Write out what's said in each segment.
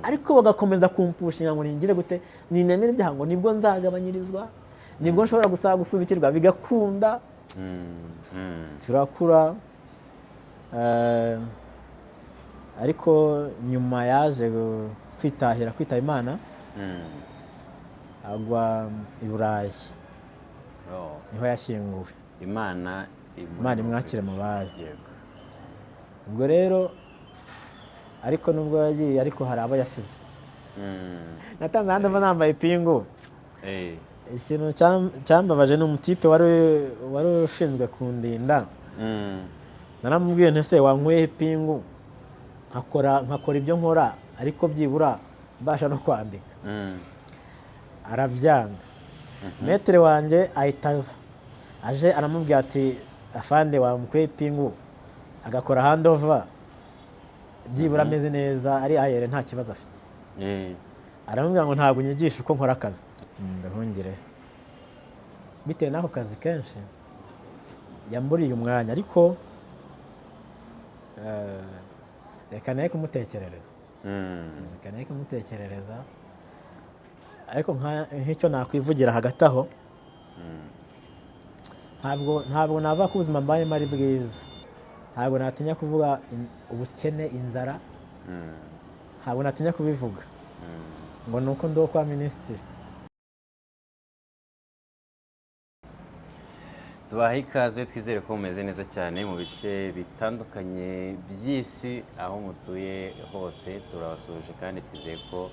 ariko bagakomeza kumpushinga ngo ningire gute ninemere ibyaha ngo nibwo nzagabanyirizwa nibwo nshobora gusaba gusubikirwa bigakunda. Turakura ariko nyuma yaje kwitaba Imana agwa i Burayi niho yashyinguwe. Imana imwakire mu bayo. Ubwo rero ariko nubwo yagiye ariko hari abo yasize. Natanze handi mba nambaye ipingu. Ikintu cyambabaje ni umutipe wari ushinzwe kundinda. Naramubwiye nti se wankweye ipingu nkakora ibyo nkora ariko byibura mbasha no kwandika. Arabyanga. Metere wanjye ahitaza aje aramubwira ati afande wankweye ipingu agakora handover byibura ameze neza ari ayere nta kibazo afite. Aramubwira ngo ntabwo unyigisha uko nkora akazi. Ndahungire bitewe n'ako kazi kenshi yamburiye umwanya ariko reka naye kumutekerereza ariko nk'icyo nakwivugira hagati aho ntabwo nava ko ubuzima mbayemo ari bwiza. Ntabwo natinya kuvuga ubukene inzara. Ntabwo natinya kubivuga ngo ni uko ndo kwa minisitiri. Tubaha ikaze twizere ko mumeze neza cyane mu bice bitandukanye by'isi aho mutuye hose turabasuje kandi twizeye ko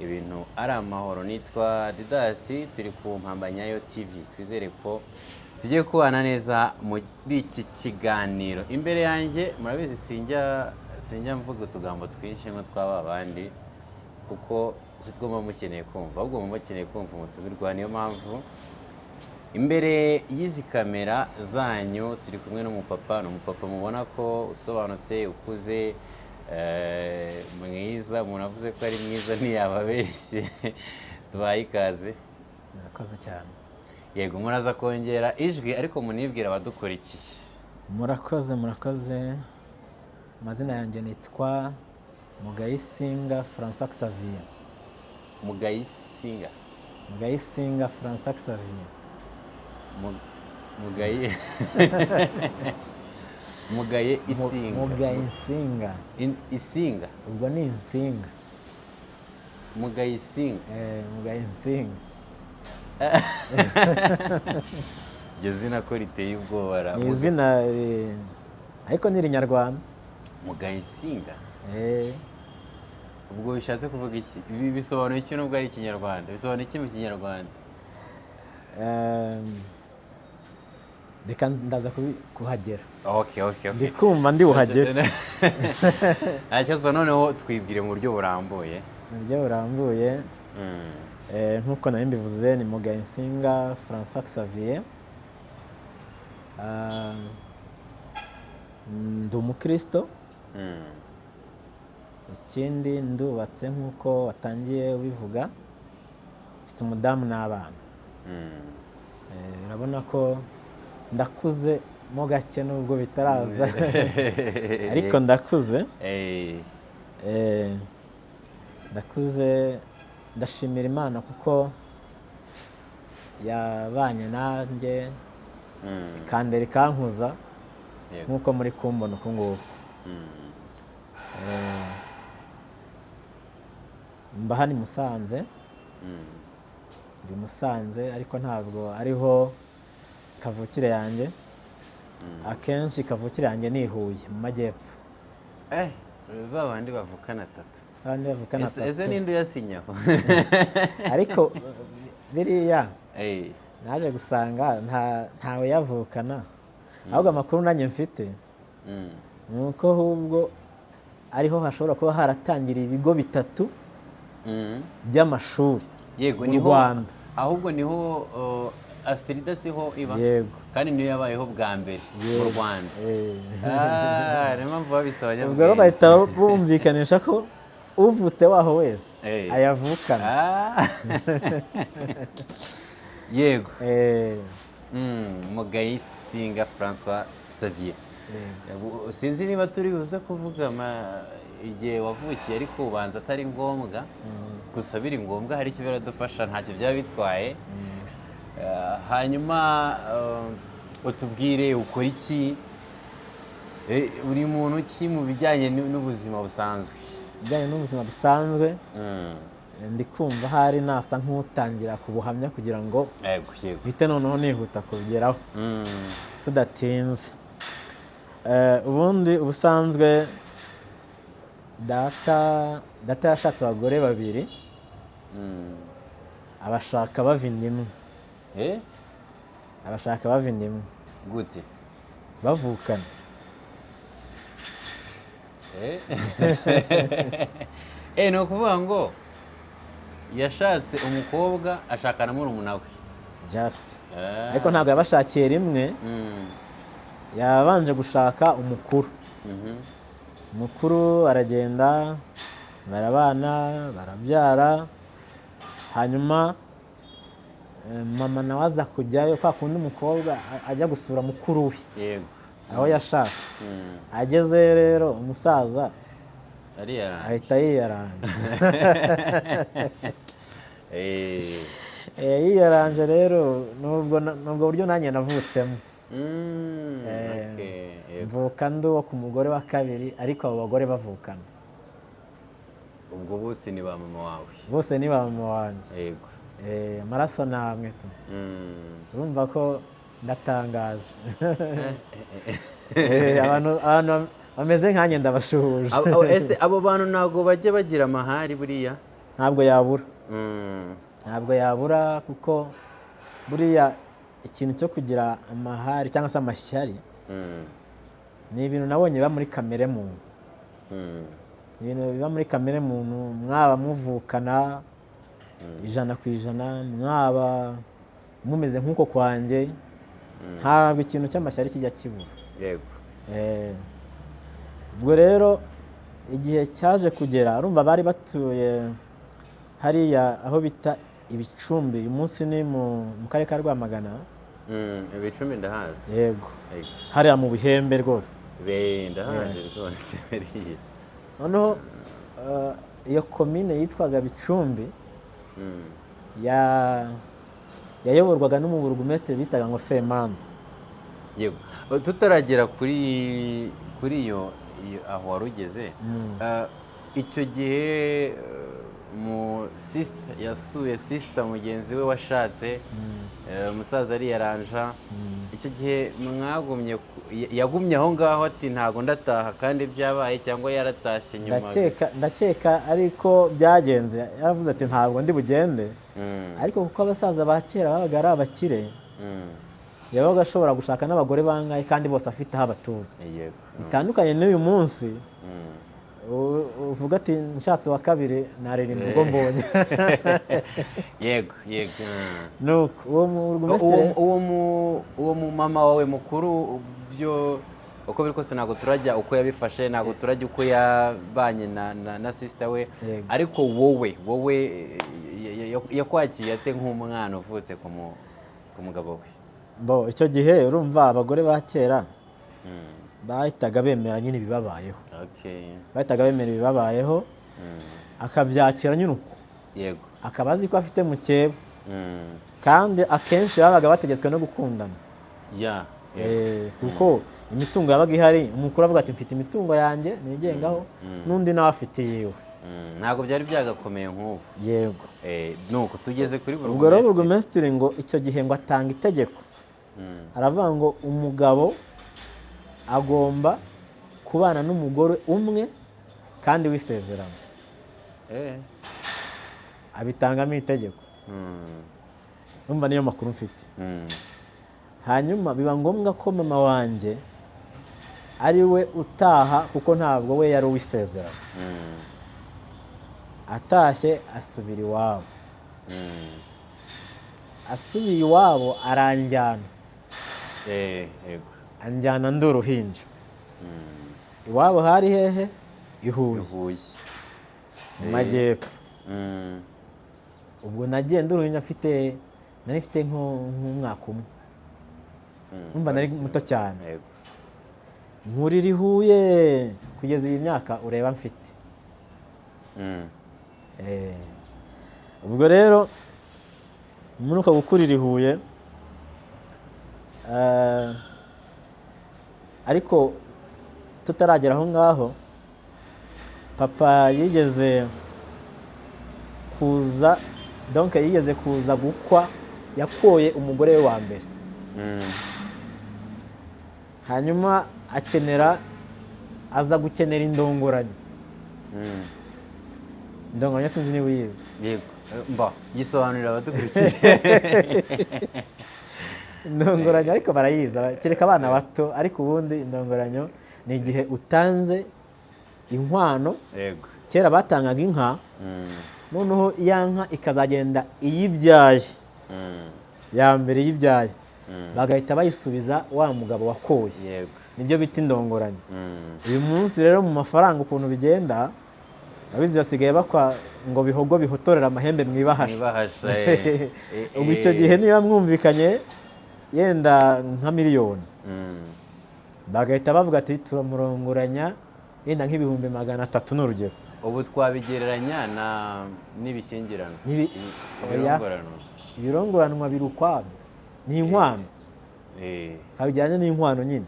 ibintu ari amahoro. Nitwa Didasi turi ku Mpambanyayo TV. Twizere ko tugiye kubana neza muri iki kiganiro. Imbere yanjye murabizi sinjya mvuga utugambo twinshi nko twaba abandi kuko sitwo muba mukeneye kumva ahubwo muba mukeneye kumva umutumirwa. Niyo mpamvu imbere y'izi kamera zanyu turi kumwe n'umupapa. Ni umupapa mubona ko usobanutse ukuze mwiza. Umuntu avuze ko ari mwiza ntiyababeshye. Tubaye ikaze. Murakoze cyane. Yego muraza kongera ijwi ariko munibwira abadukurikiye. Murakoze. Amazina yanjye nitwa Mugayisinga François Xavier. Mugayisinga François Xavier. Mugaye Isinga. Mugayisinga. Isinga. Ubwo ni insinga. Mugayisinga. Mugayisinga. Iryo zina ko riteye ubwoba. Ni izina ariko ni Irinyarwanda. Mugayisinga. Ubwo bishatse kuvuga iki? Ibi bisobanuye iki nubwo ari Ikinyarwanda? Bisobanuye iki mu Kinyarwanda? Reka ndaza kuhagera. Okay. Ndikumva ndi buhagere. Ntacyo noneho twibwire mu buryo burambuye. Nk'uko nari mbivuze ni Mugayisinga François Xavier. Ndi umukristo. Ikindi ndubatse nk'uko watangiye ubivuga. Mfite umudamu n'abana. Urabona ko ndakuze mo gake nubwo bitaraza ariko ndakuze. Ndakuze ndashimira Imana kuko yabanye nanjye ikandera ikankuza nk'uko muri kumbona uku nguku. Mba hano i Musanze. Ndi Musanze ariko ntabwo ariho kavukire yanjye. Akenshi kavukire yanjye ni Huye mu majyepfo. Babandi bavukana atatu. Ese ninde yasinyaho? Ariko biriya naje gusanga ntawe yavukana. Ahubwo amakuru nanjye mfite nuko ahubwo ariho hashobora kuba haratangiriye ibigo bitatu by'amashuri mu Rwanda. Ahubwo niho Astrida siho iba. Yego. Kandi niyo yabayeho bwa mbere mu Rwanda. Niyo mpamvu babisabanya. Ubwo rero bahita bumvikanisha ko uvutse waho wese ayavukana. Yego. Mugayisinga François Xavier. Sinzi niba turi buze kuvuga igihe wavukiye ariko ubanza atari ngombwa, gusa biri ngombwa hari icyo biradufasha, ntacyo byaba bitwaye. Hanyuma utubwire ukora iki, uri muntu ki mu bijyanye n'ubuzima busanzwe? Bijyanye n'ubuzima busanzwe, ndi kumva hari nasa nk'utangira ku buhamya kugira ngo bite noneho nihuta kubigeraho tudatinze. Ubundi ubusanzwe data yashatse abagore babiri, abashaka bava inda imwe. Abashaka bava inda imwe gute? bavukana. Ni ukuvuga ngo yashatse umukobwa ashakana murumuna we just, ariko ntabwo yabashakiye rimwe, yabanje gushaka umukuru. Umukuru aragenda, barabana, barabyara, hanyuma mama nawe aza kujyayo kwa kundi umukobwa ajya gusura mukuru we aho yashatse. Ageze rero umusaza ahita yiyaranja. Yiyaranje rero nubwo buryo nanjye navutsemo. Mvuka ndi uwo ku mugore wa kabiri, ariko abo bagore bavukana. Ubwo bose ni ba mama wawe? Bose ni ba mama wanjye. Yego. Amaraso namwe tu. Urumva ko ndatangaje. Abantu bameze nkanjye ndabashuhuje. Ese abo bantu ntabwo bajya bagira amahari buriya? Ntabwo yabura. Ntabwo yabura, kuko buriya ikintu cyo kugira amahari cyangwa se amashyari ni ibintu nabonye biba muri kamere muntu. Ibintu biba muri kamere muntu, mwaba muvukana 100%, mwaba mumeze nk'uko kwanjye, ntabwo ikintu cy'amashyari kijya kibura. Yego. Ubwo rero igihe cyaje kugera, urumva bari batuye hariya aho bita Ibicumbi. Uyu munsi ni mu karere ka Rwamagana. Ibicumbi ndahazi. Yego. Hariya mu Bihembe rwose. Ndahazi rwose. Noneho iyo komine yitwaga Bicumbi yayoborwaga n'umuburugumesitiri bitaga ngo Semanza. Yego. Tutaragera kuri iyo aho wari ugeze, icyo gihe yasuye sisita mugenzi we washatse, umusaza ariyaranja. Icyo gihe yagumye aho ngaho ati ntago ndataha kandi byabaye, cyangwa yaratashye nyuma? Ndakeka ariko byagenze. Yaravuze ati ntabwo ndi bugende, ariko kuko abasaza ba kera babaga ari abakire, yabaga ashobora gushaka n'abagore bangahe kandi bose afite aho abatuza. Bitandukanye n'uyu munsi uvuga ati nshatse wa kabiri naririmba ubwo mbonye. Yego. Uwo mu mama wawe mukuru, byo uko biri kose ntabwo turajya uko yabifashe, ntabwo turajya uko yabanye na sister we, ariko wowe yakwakiriye ate nk'umwana uvutse ku mugabo we? Icyo gihe urumva abagore ba kera bahitaga bemera nyine ibibabayeho. Bahitaga bemera ibibabayeho, akabyakira nyine uko. Yego. Akaba azi ko afite mukeba, kandi akenshi babaga bategetswe no gukundana. Kuko imitungo yabaga ihari, umukuru avuga ati mfite imitungo yanjye nigengaho, n'undi nawe afite yiwe. Ntabwo byari byagakomeye nk'ubu. Yego. Nuko tugeze kuri ubwo rero burugumesitiri ngo icyo gihe ngo atanga itegeko, aravuga ngo umugabo agomba kubana n'umugore umwe kandi w'isezerano. Abitangamo itegeko. Numva niyo makuru mfite. Hanyuma biba ngombwa ko mama wanjye ari we utaha, kuko ntabwo we yari uw'isezerano. Atashye asubira iwabo. Asubiye iwabo aranjyana. Anjyana ndi uruhinja. Iwabo hari hehe? I Huye. Mu Majyepfo. Ubwo nagiye ndi uruhinja nari mfite nk'umwaka umwe. Umva nari muto cyane. Nkurira i Huye kugeza iyi myaka ureba mfite. ubwo rero muri uko gukurira i Huye, ariko tutaragera aho ngaho, papa yigeze kuza, donc yigeze kuza gukwa, yakoye umugore we wa mbere. Hanyuma aza gukenera indongoranyo. Indongoranyo sinzi niba uyizi. Yego, gisobanurira abadukurikiye. Indongoranyo ariko barayizi, kereka abana bato, ariko ubundi indongoranyo ni igihe utanze inkwano. Yego. Kera batangaga inka, noneho ya nka ikazagenda iyibyaye, ya mbere yibyaye, bagahita bayisubiza wa mugabo wakoye. Yego. Nibyo bita indongoranyo. Uyu munsi rero mu mafaranga ukuntu bigenda, abizi basigaye bakwa ngo bihogo bihotorera amahembe mwibahasha. Ubwo icyo gihe niba mwumvikanye yenda nka miliyoni, bagahita bavuga ati turamurongoranya yenda nk'ibihumbi 300 n'urugero. Ubu twabigereranya n'ibishyingirano. Ibirongoranwa biri ukwabyo, ni inkwano. Kabijyanye n'inkwano nyine.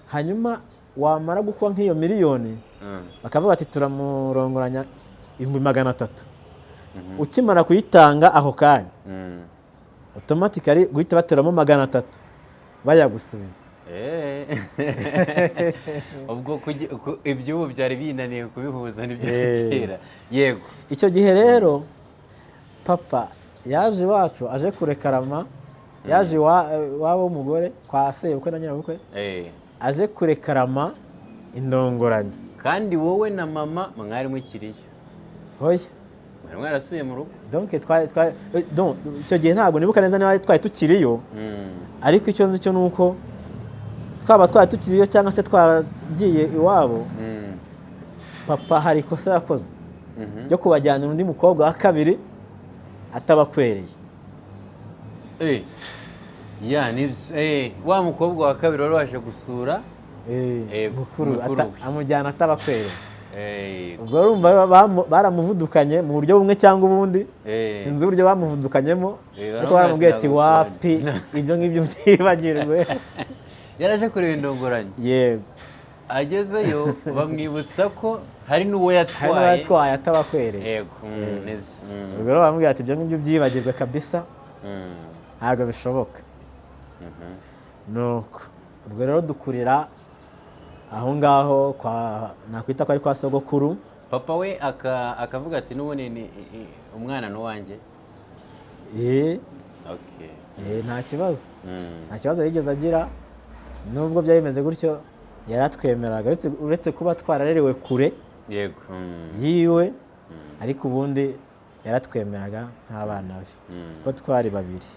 Hanyuma wamara gukwa nk'iyo miliyoni, bakavuga ati turamurongoranya 300,000. Ukimara kuyitanga aho kanya, automatically guhita bateramo 300 bayagusubiza. Ubwo iby'ubu byari binaniye kubihuza n'ibyo kera. Yego. Icyo gihe rero papa yaje iwacu aje kurekarama, yaje wabo w'umugore kwa sebukwe na nyirabukwe, aje kurekarama indongoranyo. Kandi wowe na mama mwari mukiriyo? Oya, mwari mwarasubiye mu rugo. donc icyo gihe ntabwo nibuka neza niba twari tukiriyo, ariko icyo nzi cyo nuko twaba twari tukiriyo cyangwa se twaragiye iwabo, papa hari ikosa yakoze ryo kubajyanira undi mukobwa wa kabiri atabakwereye. Wa mukobwa wa kabiri wari waje gusura mukuru, amujyana atabakwereye. Ubwo urumva baramuvudukanye mu buryo bumwe cyangwa ubundi, sinzi uburyo bamuvudukanyemo, ariko baramubwiye ati wapi ibyo ngibyo byibagirwe. Yaraje kureba indongoranyo. Yego. Agezeyo bamwibutsa ko hari n'uwo yatwaye atabakwereye. Yego. Ubwo rero baramubwira ati ibyo ngibyo byibagirwe kabisa, ntabwo bishoboka. Nuko ubwo rero dukurira aho ngaho nakwita ko ari kwa sogokuru. Papa we akavuga ati n'ubundi ni umwana n'uwanjye. Nta kibazo, nta kibazo yigeze agira, nubwo byari bimeze gutyo yaratwemeraga, uretse kuba twararerewe kure yiwe, ariko ubundi yaratwemeraga nk'abana be, ko twari babiri,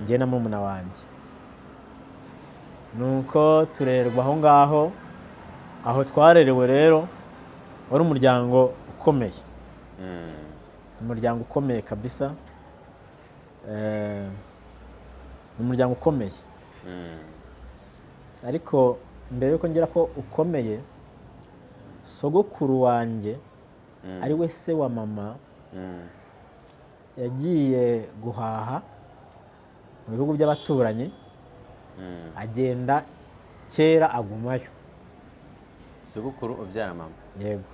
njye na murumuna wanjye. Nuko turererwa aho ngaho, aho twarerewe rero wari umuryango ukomeye, umuryango ukomeye kabisa, umuryango ukomeye. Ariko mbere yuko ngira ko ukomeye, sogokuru wanjye ari we se wa mama yagiye guhaha mu bihugu by'abaturanyi, agenda kera agumayo. Sogokuru ubyara mama? Yego.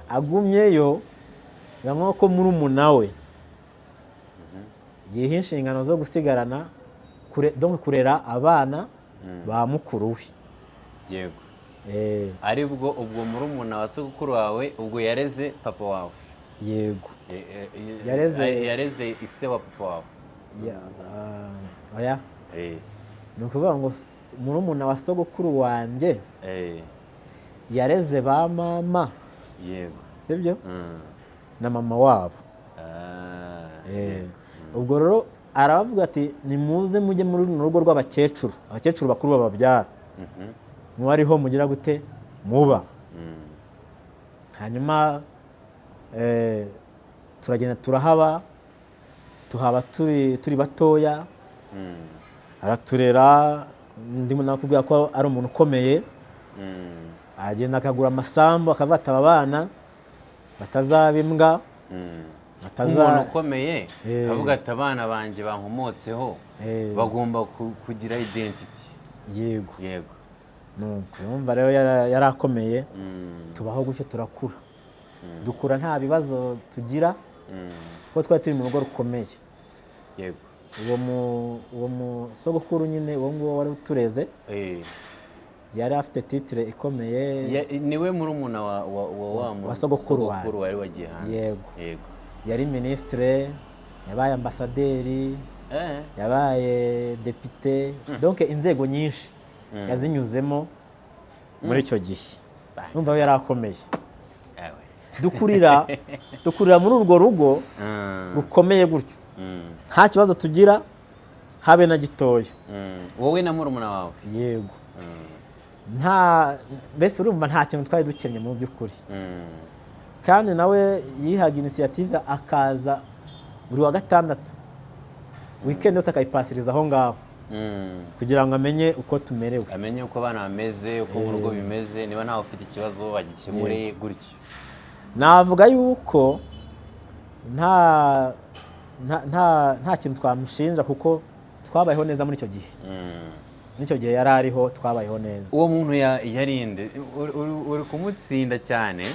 Agumyeyo bivuga ko murumuna we yiha inshingano zo gusigarana kurera abana ba mukuru we. Yego. Aribwo ubwo murumuna wa sogokuru wawe ubwo yareze papa wawe? Yego. Yareze ise wa papa wawe? Oya. Ni ukuvuga ngo murumuna wa sogokuru wanjye yareze ba mama. Yego. Sibyo? Na mama wabo. Ubwo rero aravuga ati nimuze mujye muri rugo rw'abakecuru, abakecuru bakuru bababyara, mwariho mugira gute muba. Hanyuma turagenda turahaba, tuhaba turi batoya, araturera. Ndimo nakubwira ko ari umuntu ukomeye, agenda akagura amasambu akavata aba bana batazaba imbwa, umuntu ukomeye avuga ati abana banjye bankomotseho bagomba kugira identity. Yego yego numva rero yari akomeye. tubaho gutyo turakura, dukura nta bibazo tugira kuko twari turi mu rugo rukomeye. yego uwo musogokuru nyine uwo nguwo wari utureze yari afite titire ikomeye. niwe murumuna wa sogokuru wari wagiye hanze. yego yari minisitire, yabaye ambasaderi, yabaye depite, donc inzego nyinshi yazinyuzemo muri icyo gihe. numva yari akomeye. dukurira muri urwo rugo rukomeye gutyo, nta kibazo tugira habe na gitoya. wowe na murumuna wawe? yego mbese urumva nta kintu twari dukennye mu by'ukuri. kandi nawe yihaga inisiyative akaza buri wa gatandatu, weekend yose akayipasiriza aho ngaho kugira ngo amenye uko tumerewe, amenye uko abana bameze, uko mu rugo bimeze, niba ntawe ufite ikibazo bagikemure gutyo. navuga yuko nta kintu twamushinja kuko twabayeho neza muri icyo gihe. n'icyo gihe yari ariho twabayeho neza. uwo muntu yarinde uri kumutsinda cyane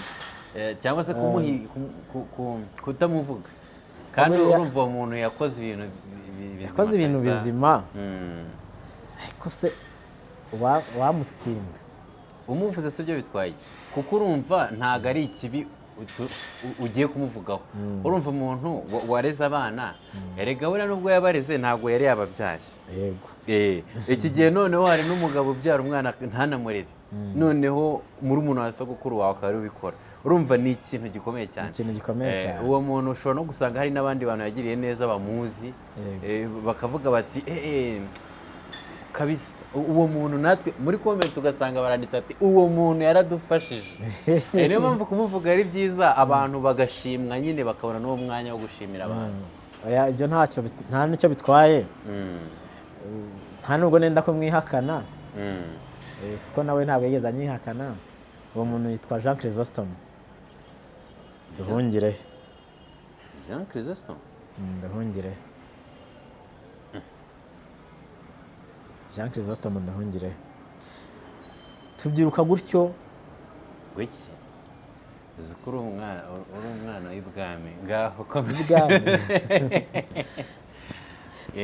cyangwa se kutamuvuga, kandi urumva uwo muntu yakoze ibintu bizima. ariko se wamutsinda umuvuze si byo bitwaye iki? kuko urumva ntabwo ari ikibi ugiye kumuvugaho. urumva umuntu wareze abana, erega we nubwo yabareze ntabwo yari yababyaye. yego iki gihe noneho hari n'umugabo ubyara umwana ntanamurere, noneho murumuna wa sogokuru wawe akaba ari ubikora. urumva ni ikintu gikomeye cyane. uwo muntu ushobora no gusanga hari n'abandi bantu yagiriye neza bamuzi, bakavuga bati kabisa uwo muntu natwe muri comment ugasanga baranditse ati uwo muntu yaradufashije. niyo mpamvu kumuvuga ari byiza, abantu bagashimwa nyine bakabona n'uwo mwanya wo gushimira abantu. ibyo nta nicyo bitwaye. nta nubwo nenda ko mwihakana kuko nawe ntabwo yigeze anyihakana. uwo muntu yitwa Jean Chrysostome Nduhungirehe. Jean Chrysostome Nduhungirehe. Jean Chrysostome Nduhungirehe. tubyiruka gutyo. gwiki uzi ko uri umwana w'ibwami ngaho ko ibwami.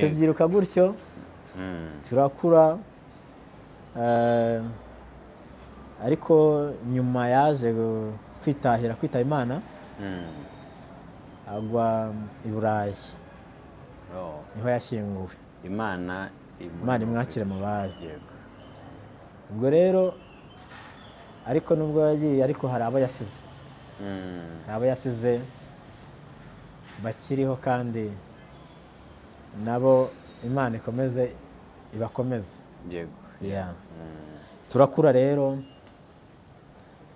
tubyiruka gutyo turakura, ariko nyuma yaje kwitaba Imana, agwa i Burayi. niho yashyinguwe. Imana imwakire mu bayo. ubwo rero ariko nubwo yagiye, ariko hari abo yasize. abo yasize bakiriho, kandi nabo Imana ikomeze ibakomeze. turakura rero,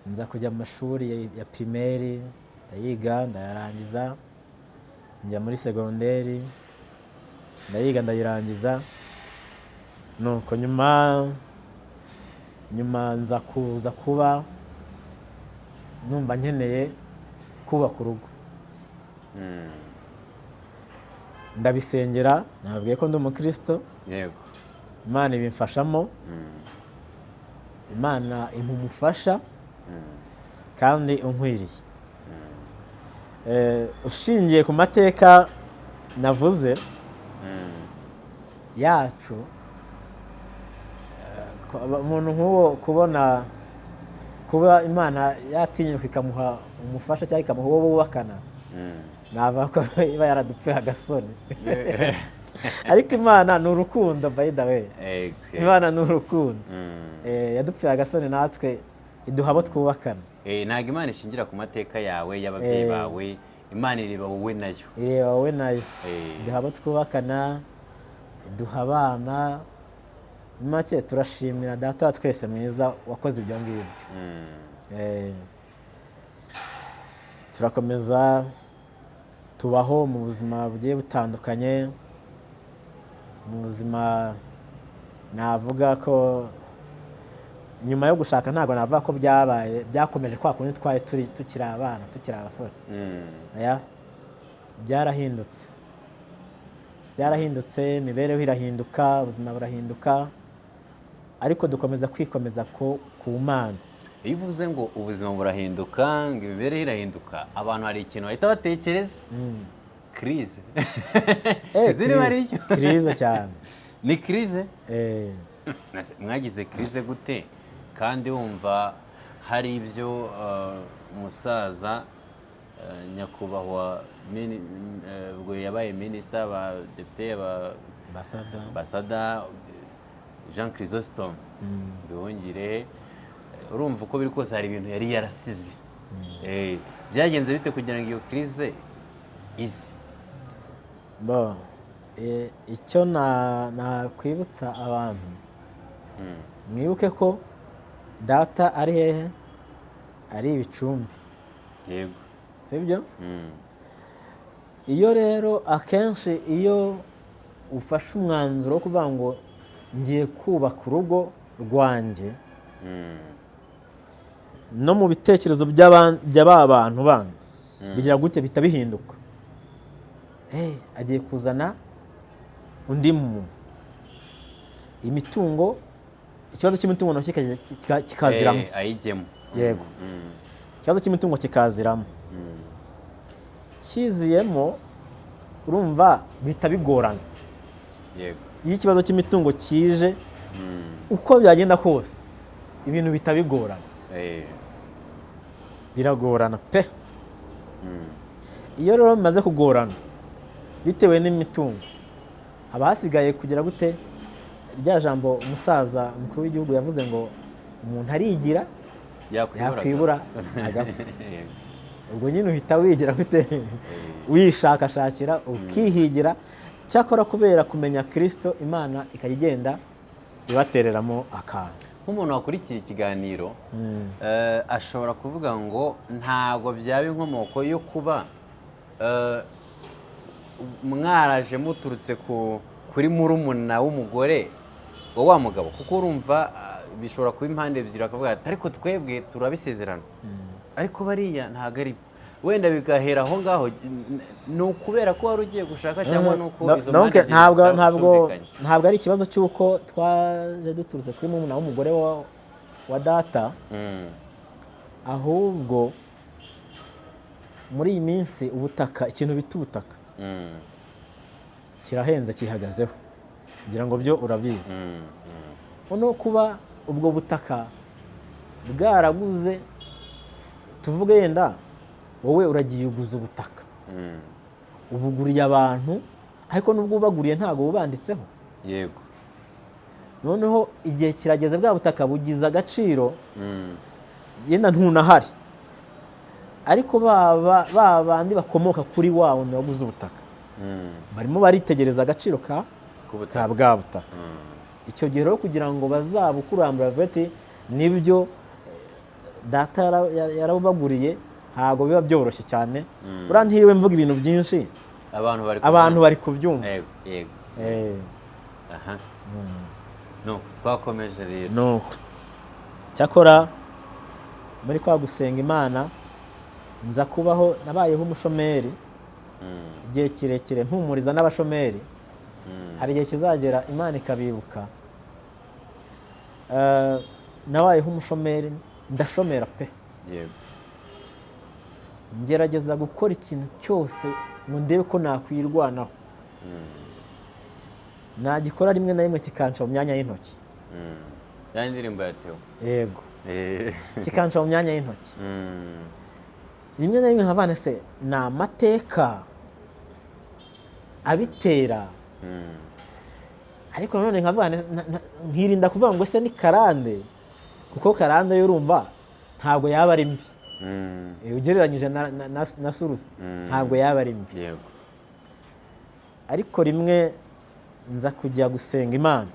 nza kujya mu mashuri ya primaire ndayiga ndayarangiza, njya muri segonderi ndayiga ndayirangiza. nuko nyuma nza kuza kuba numva nkeneye kubaka urugo. ndabisengera, nabwiye ko ndi umukristo. Imana ibimfashamo. Imana impa umufasha kandi unkwiriye. ushingiye ku mateka navuze yacu, umuntu nk'uwo kuba Imana yatinyuka ikamuha umufasha cyangwa ikamuha uwo bubakana, navuga ko iba yaradupfuye agasoni. ariko Imana ni urukundo, by the way. Imana ni urukundo. yadupfuye agasoni, natwe iduha abo twubakana. ntabwo Imana ishingira ku mateka yawe y'ababyeyi bawe, Imana ireba wowe nayo. iduha abo twubakana, iduha abana. make turashimira data twese mwiza wakoze ibyo ngibyo. turakomeza tubaho mu buzima bugiye butandukanye. mu buzima navuga ko nyuma yo gushaka ntabwo navuga ko byakomeje kwa kundi twari tukiri abana tukiri abasore. byarahindutse imibereho irahinduka, ubuzima burahinduka, ariko dukomeza kwikomeza ku Mana. iyo uvuze ngo ubuzima burahinduka ngo imibereho irahinduka, abantu hari ikintu bahita batekereza crise. Siziri bariyo crise cyane. Ni crise? Mwagize crise gute kandi wumva hari ibyo umusaza nyakubahwa ubwo yabaye minisita, abadepite, ambasada Jean Chrysostome Nduhungirehe, urumva uko biri kose hari ibintu yari yarasize. Byagenze bite kugira ngo iyo crise ize? Icyo nakwibutsa abantu, mwibuke ko data ari hehe? Ari Ibicumbi. Yego. Sibyo? Iyo rero akenshi iyo ufashe umwanzuro wo kuvuga ngo ngiye kubaka urugo rwanjye, no mu bitekerezo by'aba bantu bandi bigira gute bita bihinduka. Agiye kuzana undi muntu, imitungo, ikibazo cy'imitungo nacyo kikaziramo. Ayijyemo. Yego. Ikibazo cy'imitungo kikaziramo. Kiziyemo urumva bita bigorana. Yego. Iyo ikibazo cy'imitungo kije, uko byagenda kose ibintu bita bigorana. Biragorana pe. Iyo rero bimaze kugorana bitewe n'imitungo, haba hasigaye kugira gute? Rya jambo umusaza umukuru w'igihugu yavuze ngo umuntu arigira yakwibura agapfa. Ubwo nyine uhita wigira gute? Wishakashakira ukihigira. Cyakora kubera kumenya Kristo, Imana ikajya igenda ibatereramo akantu. Nk'umuntu wakurikiye ikiganiro ashobora kuvuga ngo ntago byaba inkomoko yo kuba mwaraje muturutse kuri murumuna w'umugore wa mugabo, kuko urumva bishobora kuba impande ebyiri, akavuga ati ariko twebwe turabisezerana, ariko bariya ntago ari wenda bigahera aho ngaho. Ni ukubera ko wari ugiye gushaka cyangwa nuko izo mpande ntabwo ari ikibazo cy'uko twaje duturutse kuri murumuna w'umugore wa data, ahubwo muri iyi minsi ubutaka, ikintu bita ubutaka kirahenze, kihagazeho, ngira ngo byo urabizi. no kuba ubwo butaka bwaraguze, tuvuge yenda wowe uragiye uguza ubutaka, ubuguriye abantu, ariko nubwo ubaguriye ntago bubanditseho. Yego. Noneho igihe kirageze bwa butaka bugize agaciro, yenda ntunahari, ariko bandi bakomoka kuri wa wundi waguze ubutaka barimo baritegereza agaciro ka bwa butaka. Icyo gihe rero kugira ngo bazabukurambura bati nibyo data yarabaguriye, ntago biba byoroshye cyane. Buriya ntiriwe mvuga ibintu byinshi abantu bari kubyumva. Yego. Aha. No, twakomeje rero. No. Cyakora muri kwa gusenga Imana nza kubaho, nabayeho umushomeri igihe kirekire, mpumuriza n'abashomeri. Hari igihe kizagera Imana ikabibuka. Nabayeho umushomeri, ndashomera pe. Yego. Ngerageza gukora ikintu cyose ngo ndebe ko nakwirwanaho. Nagikora rimwe na rimwe kikanca mu myanya y'intoki. Ya ndirimbo yatewe. Yego. Kikanca mu myanya y'intoki. Rimwe na rimwe nkavane se ni amateka abitera. Ariko none nkavane nkirinda kuvuga ngo se ni karande, kuko karande yo urumva ntabwo yaba ari mbi. Ugereranyije na surusi ntabwo yaba ari mbi. Yego. Ariko rimwe nza kujya gusenga Imana,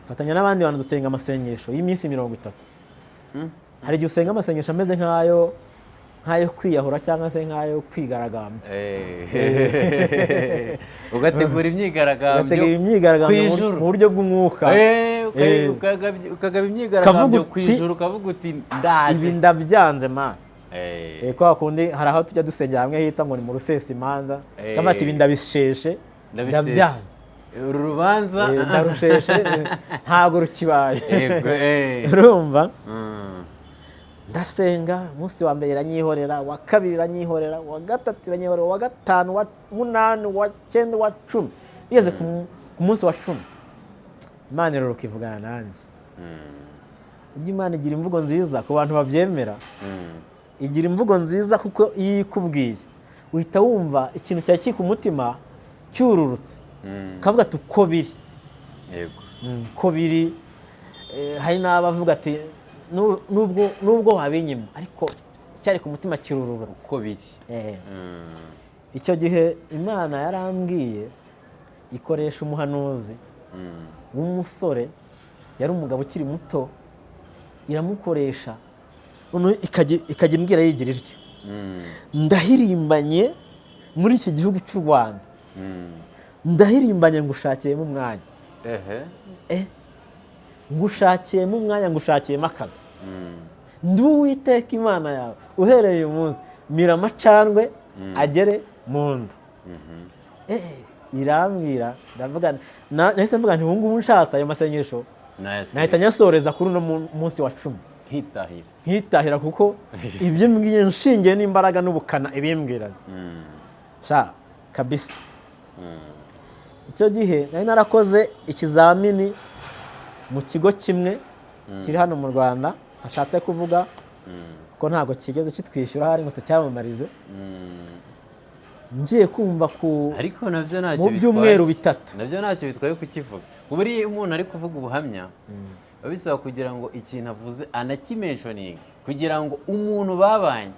fatanya n'abandi bantu dusenga amasengesho y'iminsi 30. Hari igihe usenga amasengesho ameze nk'ayo kwiyahura cyangwa se nk'ayo kwigaragambya. Ugategura imyigaragambyo mu buryo bw'umwuka. ukagaba imyigaragambyo ku uti, ijuru ukavuga uti ndaje. ibi ndabyanze mana. Kwa kundi hari aho tujya dusengera hamwe hita ngo ni mu rusesa imanza, kavuga ati ibi ndabisheshe ndabyanze, uru rubanza ndarusheshe ntago rukibaye. Urumva, ndasenga umunsi wa mbere iranyihorera, wa kabiri iranyihorera, wa gatatu iranyihorera, wa gatanu, wa munani, wa cyenda, wa cumi. Igeze ku munsi wa 10 Imana iruruka ivugana nanjye. Ujya Imana igira imvugo nziza ku bantu babyemera. Igira imvugo nziza kuko iyo ikubwiye uhita wumva ikintu cyari kiri ku mutima cyururutse, kavuga ati uko biri. Yego. Ko biri. Hari n'abavuga ati nubwo wabinyima ariko cyari ku mutima kirururutse. Uko biri. Icyo gihe Imana yarambwiye ikoresha umuhanuzi w'umusore, yari umugabo ukiri muto, iramukoresha ikajya imbwira yigira ityo. Ndahirimbanye muri iki gihugu cy'u Rwanda, ndahirimbanye ngushakiyemo umwanya, ngushakiyemo umwanya, ngushakiyemo akazi. Ndi Uwiteka Imana yawe uhereye uyu munsi, mira amacandwe agere mu nda. Irambwira, ndavuga nahise mvuga nti ubu ngubu nshatse ayo masengesho nahita nyasoreza kuri uno munsi wa 10 nkitahira, kuko ibyo mbwiye nshingiye n'imbaraga n'ubukana ibimbwira sha kabisa. Icyo gihe nari narakoze ikizamini mu kigo kimwe kiri hano mu Rwanda, hashatse kuvuga ko ntago kigeze kitwishyura hari ngo tucyamamarize. Ngiye kumva ariko navyo ntacyo mu byumweru 3 navyo ntacyo bitwaye kukivuga. Uburi umuntu ari kuvuga ubuhamya babisaba kugira ngo ikintu avuze anakimentioning, kugira ngo umuntu babanye,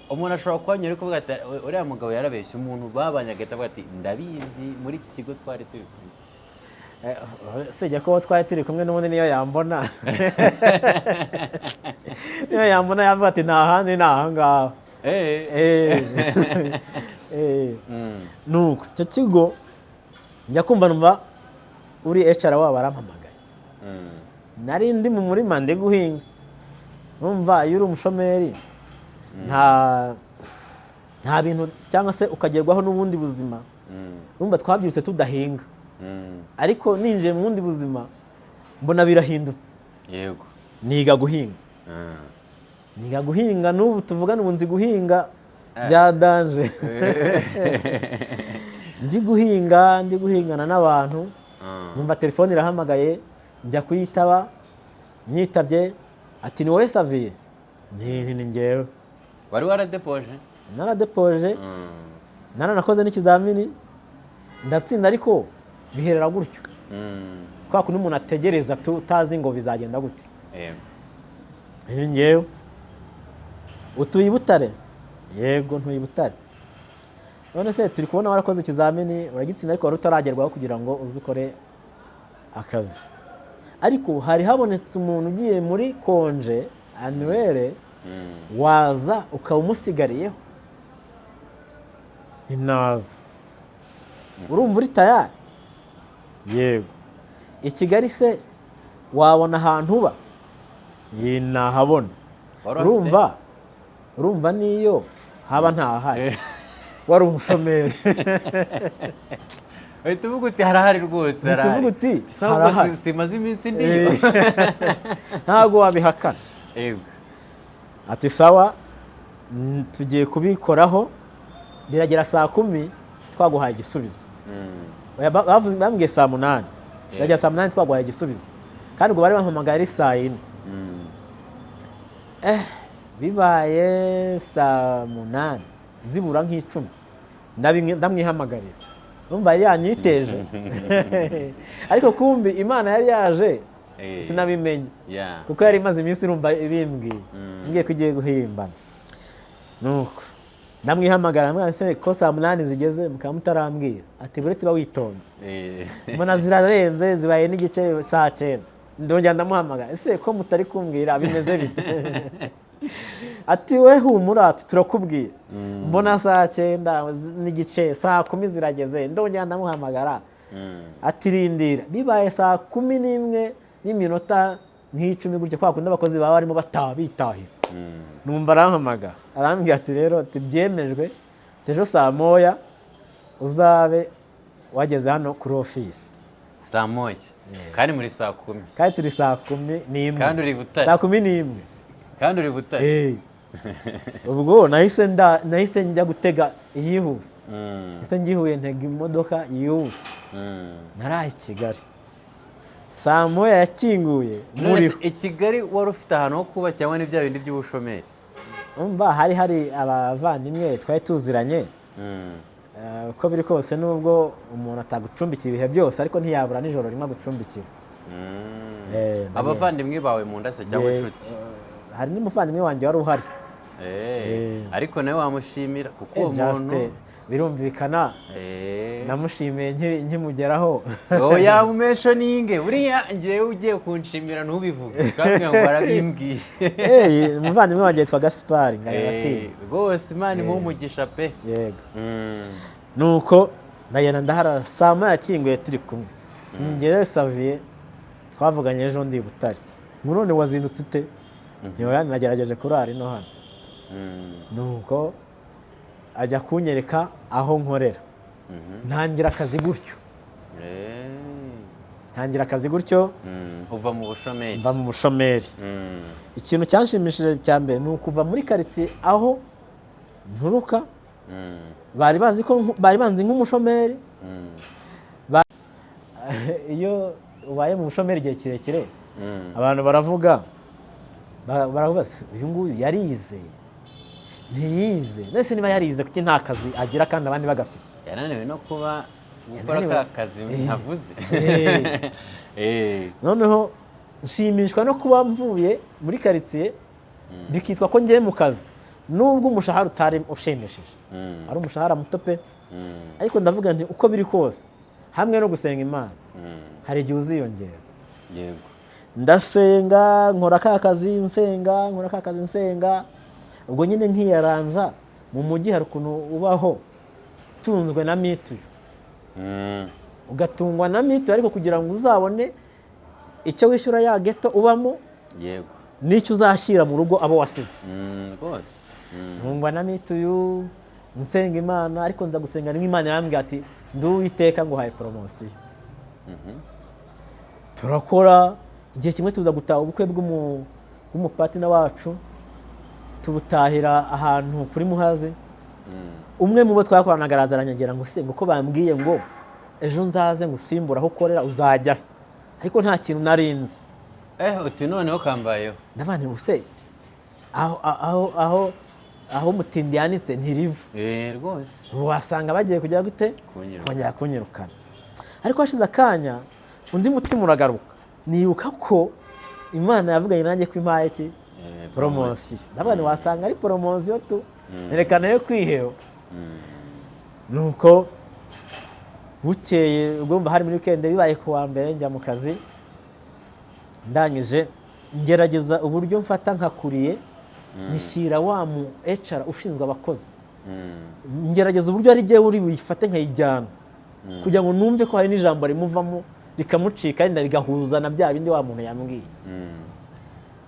umuntu ashobora kwanya ariko kuvuga ati uriya mugabo yarabeshye, umuntu babanye agahita avuga ati ndabizi muri iki kigo twari turi kumwe. Sejya ko twari turi kumwe n'ubundi niyo yambona niyo yambona yavuga ati nta handi ni aha ngaha. Nuko icyo kigo njya kumva numva uri HR wabo arampamagaye. Nari ndi mu murima ndi guhinga. Numva iyo uri umushomeri nta bintu cyangwa se ukagerwaho n'ubundi buzima. Numva twabyutse tudahinga, ariko ninjiye mu bundi buzima mbona birahindutse. Yego. Niga guhinga. Niga guhinga, n'ubu tuvugana ubu nzi guhinga bya danje. Ndi guhingana n'abantu, numva telefone irahamagaye, njya kuyitaba, nyitabye, ati ni wowe Saviye? Ni njyewe. Wari waradepoje? Naradepoje, naranakoze n'ikizamini ndatsinda, ariko biherera gutyo. Kwa kundi umuntu ategereza tutazi ngo bizagenda gute. Ni njyewe. Utuye i Butare? Yego ntuye i Butare. None se turi kubona warakoze ikizamini uragitsinda, ariko wari utaragerwaho kugira ngo uzukore akazi. Ariko hari habonetse umuntu ugiye muri konje annuelle, waza ukaba umusigariyeho. Inaza. Urumva uri tayari? Yego. I Kigali se wabona ahantu uba? Nahabona. Urumva niyo haba ntahari. Wari umushomeri. Uhita uvuga uti harahari rwose. Uhita uvuga uti harahari. Simaze iminsi ndiyo. Ntago wabihakana. Yego. Ati sawa, tugiye kubikoraho, biragera saa 10 twaguhaye igisubizo. Bambwiye saa 8. Biragera saa 8 twaguhaye igisubizo. Kandi ubwo bari bampamagaye ari saa 4. Bibaye saa 8 zibura nk'icumi ndamwihamagarira. Numva yari yanyiteje. Ariko kumbi Imana yari yaje sinabimenye, kuko yari imaze iminsi irumva ibimbwiye, ngiye kugiye guhimbana. Nuko ndamwihamagara, mwese ko saa 8 zigeze mukaba mutarambwira. Ati buretse ba witonze. Mbona zirarenze, zibaye n'igice saa 9. Ndongera ndamuhamagara, ese ko mutari kumbwira bimeze bite? Ati we humura, ati turakubwira. Mbona saa 9 n'igice, saa 10 zirageze. Ndongera ndamuhamagara, atirindira bibaye saa 11:10 gutya kwa kundi abakozi baba barimo bitahira numva arampamagara arambwira ati rero byemejwe ejo saa 1 uzabe wageze hano kuri office saa 1 kandi muri saa 10 kandi turi saa 11 kandi uri Butare saa 11 kandi uri Butare ubwo nahise njya gutega iyihuse ese ngihuye ntega imodoka yihuse naraye i Kigali saa 1 yakinguye muri i Kigali wari ufite ahantu ho kuba cyangwa ni bya bindi by'ubushomeri umva hari abavandimwe twari tuziranye uko biri kose nubwo umuntu atagucumbikira ibihe byose ariko ntiyabura nijoro rimwe gucumbikira abavandimwe bawe mu ndase cyangwa inshuti hari n'umuvandimwe wanjye wari uhari ariko nawe wamushimira kuko uwo muntu birumvikana namushimiye nkimugeraho yamumesho ninge buriya ngewe ugiye kunshimira ntubivuge kandi ngo barabimbwiye umuvandimwe wanjye yitwa Gaspard Ngayabati rwose Imana imumugisha pe yego nuko ndagenda ndaharara saa 1 yakinguye turi kumwe ngere Xavier twavuganye ejo ndi Butare none wazindutse ute ntiyo nagerageje kurara ino hano nuko ajya kunyereka aho nkorera ntangira akazi gutyo uva mu bushomeri mva mu bushomeri ikintu cyanshimishije cya mbere ni ukuva muri quartier aho nturuka bari banzi nk'umushomeri iyo ubaye mu bushomeri igihe kirekire abantu baravuga uyu nguyu yarize ntiyize nese niba yarize kuko nta kazi agira kandi abandi bagafite yananiwe no kuba gukora ka kazi ntavuze noneho nshimishwa no kuba mvuye muri quartier bikitwa ko ngiye mu kazi nubwo umushahara utari ushimishije ari umushahara muto pe ariko ndavuga nti uko biri kose hamwe no gusenga Imana hari igihe uziyongera yego ndasenga nkora ka kazi nsenga ubwo nyine nkiyaranja mu mujyi hari ukuntu ubaho tunzwe na mituyu ugatungwa na mituyu ariko kugira ngo uzabone icyo wishyura ya geto ubamo yego n'icyo uzashyira mu rugo abo wasize rwose ntungwa na mituyu nsenga Imana ariko nza gusenga n'Imana yarambwira ati nduwiteka ngo haye promotion turakora igihe kimwe tuza gutaha ubukwe bw'umupatina wacu tubutahira ahantu kuri Muhazi umwe mu bo twakoranaga arazaranyagera ngo se ngo ko bambwiye ngo ejo nzaze ngusimbura aho ukorera uzajya ariko nta kintu narinze uti noneho kambayeho ndavane use aho mutindi yanitse ntirivu rwose wasanga bagiye kujya gute kongera kunyirukana ariko hashize akanya undi mutima uragaruka nibuka ko Imana yavuganye nanjye ko impaye ki promotion ndabona wasanga ari promotion tu nerekana yo kwihero nuko bukeye ugomba hari muri weekend bibaye ku wa mbere njya mu kazi ndangije ngerageza uburyo mfata nkakuriye nishyira wa mu HR ushinzwe abakozi ngerageza uburyo ari giye uri bifate nkayijyana kugira ngo numve ko hari n'ijambo rimuvamo rikamucika kandi rigahuza na bya bindi wa muntu yambwiye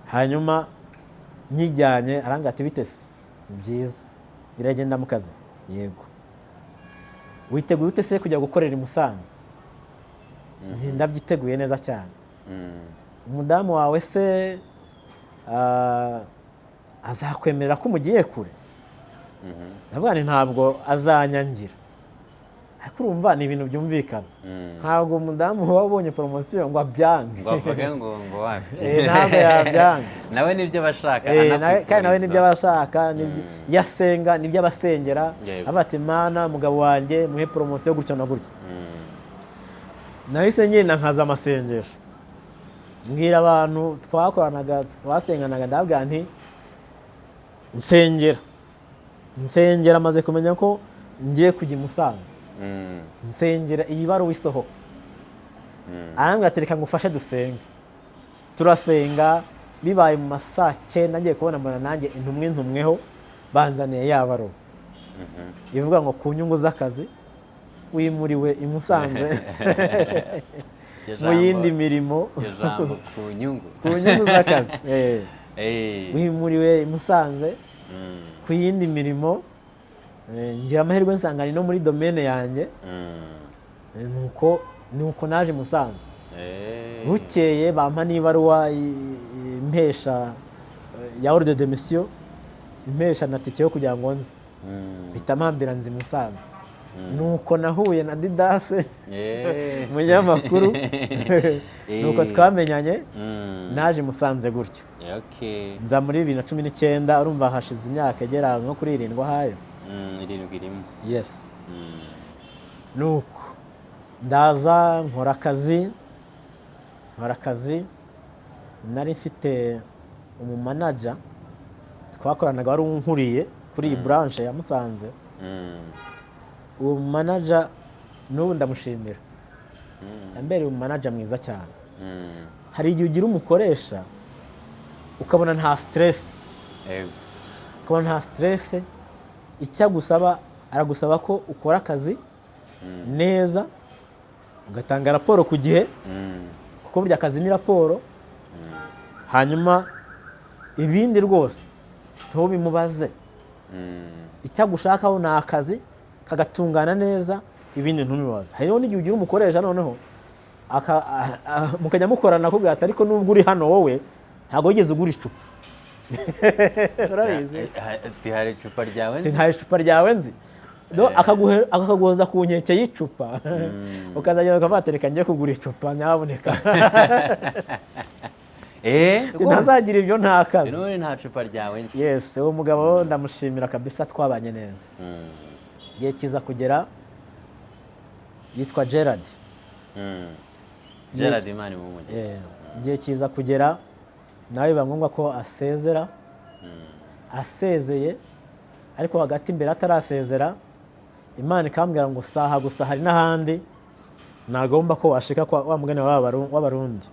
hanyuma nyijyanye aranga ati bitese byiza biragenda mu kazi yego witeguye ute se kujya gukorera i Musanze ndabyiteguye neza cyane umudamu wawe se azakwemerera ko umugiye kure ndavuga nti ntabwo azanyangira ariko urumva ni ibintu byumvikana ntabwo umudamu wabonye promotion ngo abyange ngo avuge ngo wapi ntabwo yabyanga nawe nibyo bashaka kandi nawe nibyo abashaka yasenga nibyo abasengera abati Imana mugabo wanjye muhe promotion gutyo na gutyo nahise nyina nkaza amasengesho mbwira abantu twakoranaga twasenganaga ndabwira nti nsengera maze kumenya ko ngiye kujya i Musanze nsengera iyi baruwa isohoka arambwira ati reka ngufashe dusenge turasenga bibaye mu masaa 9 ngiye kubona mbona nanjye intumweho banzaniye ya baruwa ivuga ngo ku nyungu z'akazi wimuriwe i Musanze Iryo mu jambo- yindi mirimo iryo jambo ku nyungu. ku nyungu z'akazi. wimuriwe i Musanze Mm. ku yindi mirimo, ngira amahirwe nsanga ni no muri domaine yanjye. Mm. nuko naje i Musanze. Eh. Bukeye bampa n'ibaruwa impesha ya ordre de mission, impesha na tike yo kugira ngo nzi. Mm. Mpita mpambira nzi i Musanze. Nuko nahuye na Didase Yes. umunyamakuru, nuko twamenyanye, Mm. naje i Musanze gutyo. Okay. Nza muri 2019, urumva hashize imyaka igera nko kuri 7 ahayo. Irindwi irimo. Yes. Mm. Nuko ndaza nkora akazi, nari mfite umumanaja twakoranaga wari unkuriye kuri iyi branche ya Musanze. Mm. Uwo manager n'ubu ndamushimira, yambereye umumanaja mwiza cyane. Mm. Hari igihe ugira umukoresha ukabona nta stress, Yego. ukabona nta stress, icyo agusaba aragusaba ko ukora akazi neza, ugatanga raporo ku gihe, Mm. kuko burya akazi ni raporo. Hanyuma ibindi rwose ntubimubaze, Mm. icyo agushakaho ni akazi kagatungana neza, ibindi ntubimubaze. Hariho n'igihe ugira umukoresha noneho mukajya mukorana akubwira ati ariko nubwo uri hano wowe ntabwo wigeze ugura icupa. Urabizi? Hari icupa ryawe nzi? Nta icupa ryawe nzi. Akaguhoza ku nkeke y'icupa, ukazagenda ukabatereka njye kugura icupa nyaboneka. Ntazagira ibyo nta kazi. None nta cupa ryawe nzi? Yes, uwo mugabo ndamushimira kabisa, twabanye neza. Igihe kiza kugera, yitwa Gerard. Gerard Imani mu mujyi. Igihe kiza kugera nawe biba ngombwa ko asezera. Asezeye ariko hagati imbere atarasezera, Imana ikambwira ngo saha gusa hari n'ahandi nagomba ko washika kwa wa mugani w'abarundi.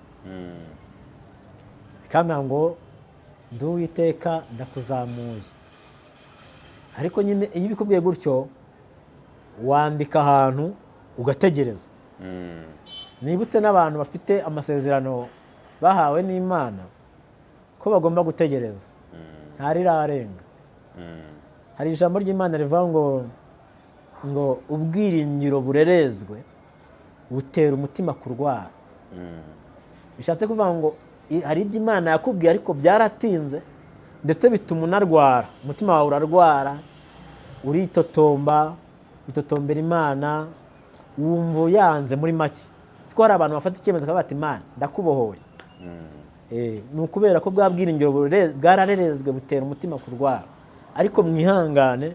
Ikambwira ngo ndi Uwiteka ndakuzamuye. Ariko nyine iyo bikubwiye gutyo wandika ahantu ugategereza. Nibutse n'abantu bafite amasezerano bahawe n'Imana ko bagomba gutegereza, ntarirarenga. Hari ijambo ry'Imana rivuga ngo ubwiringiro burerezwe butera umutima kurwara. Bishatse kuvuga ngo hari ibyo Imana yakubwiye ariko byaratinze, ndetse bituma unarwara, umutima wawe urarwara, uritotombera Imana, wumva yanze muri make. Siko hari abantu bafata icyemezo akavuga ati Imana ndakubohoye. Ni ukubera ko bwa bwiringiro bwararerezwe butera umutima kurwara. Ariko mwihangane,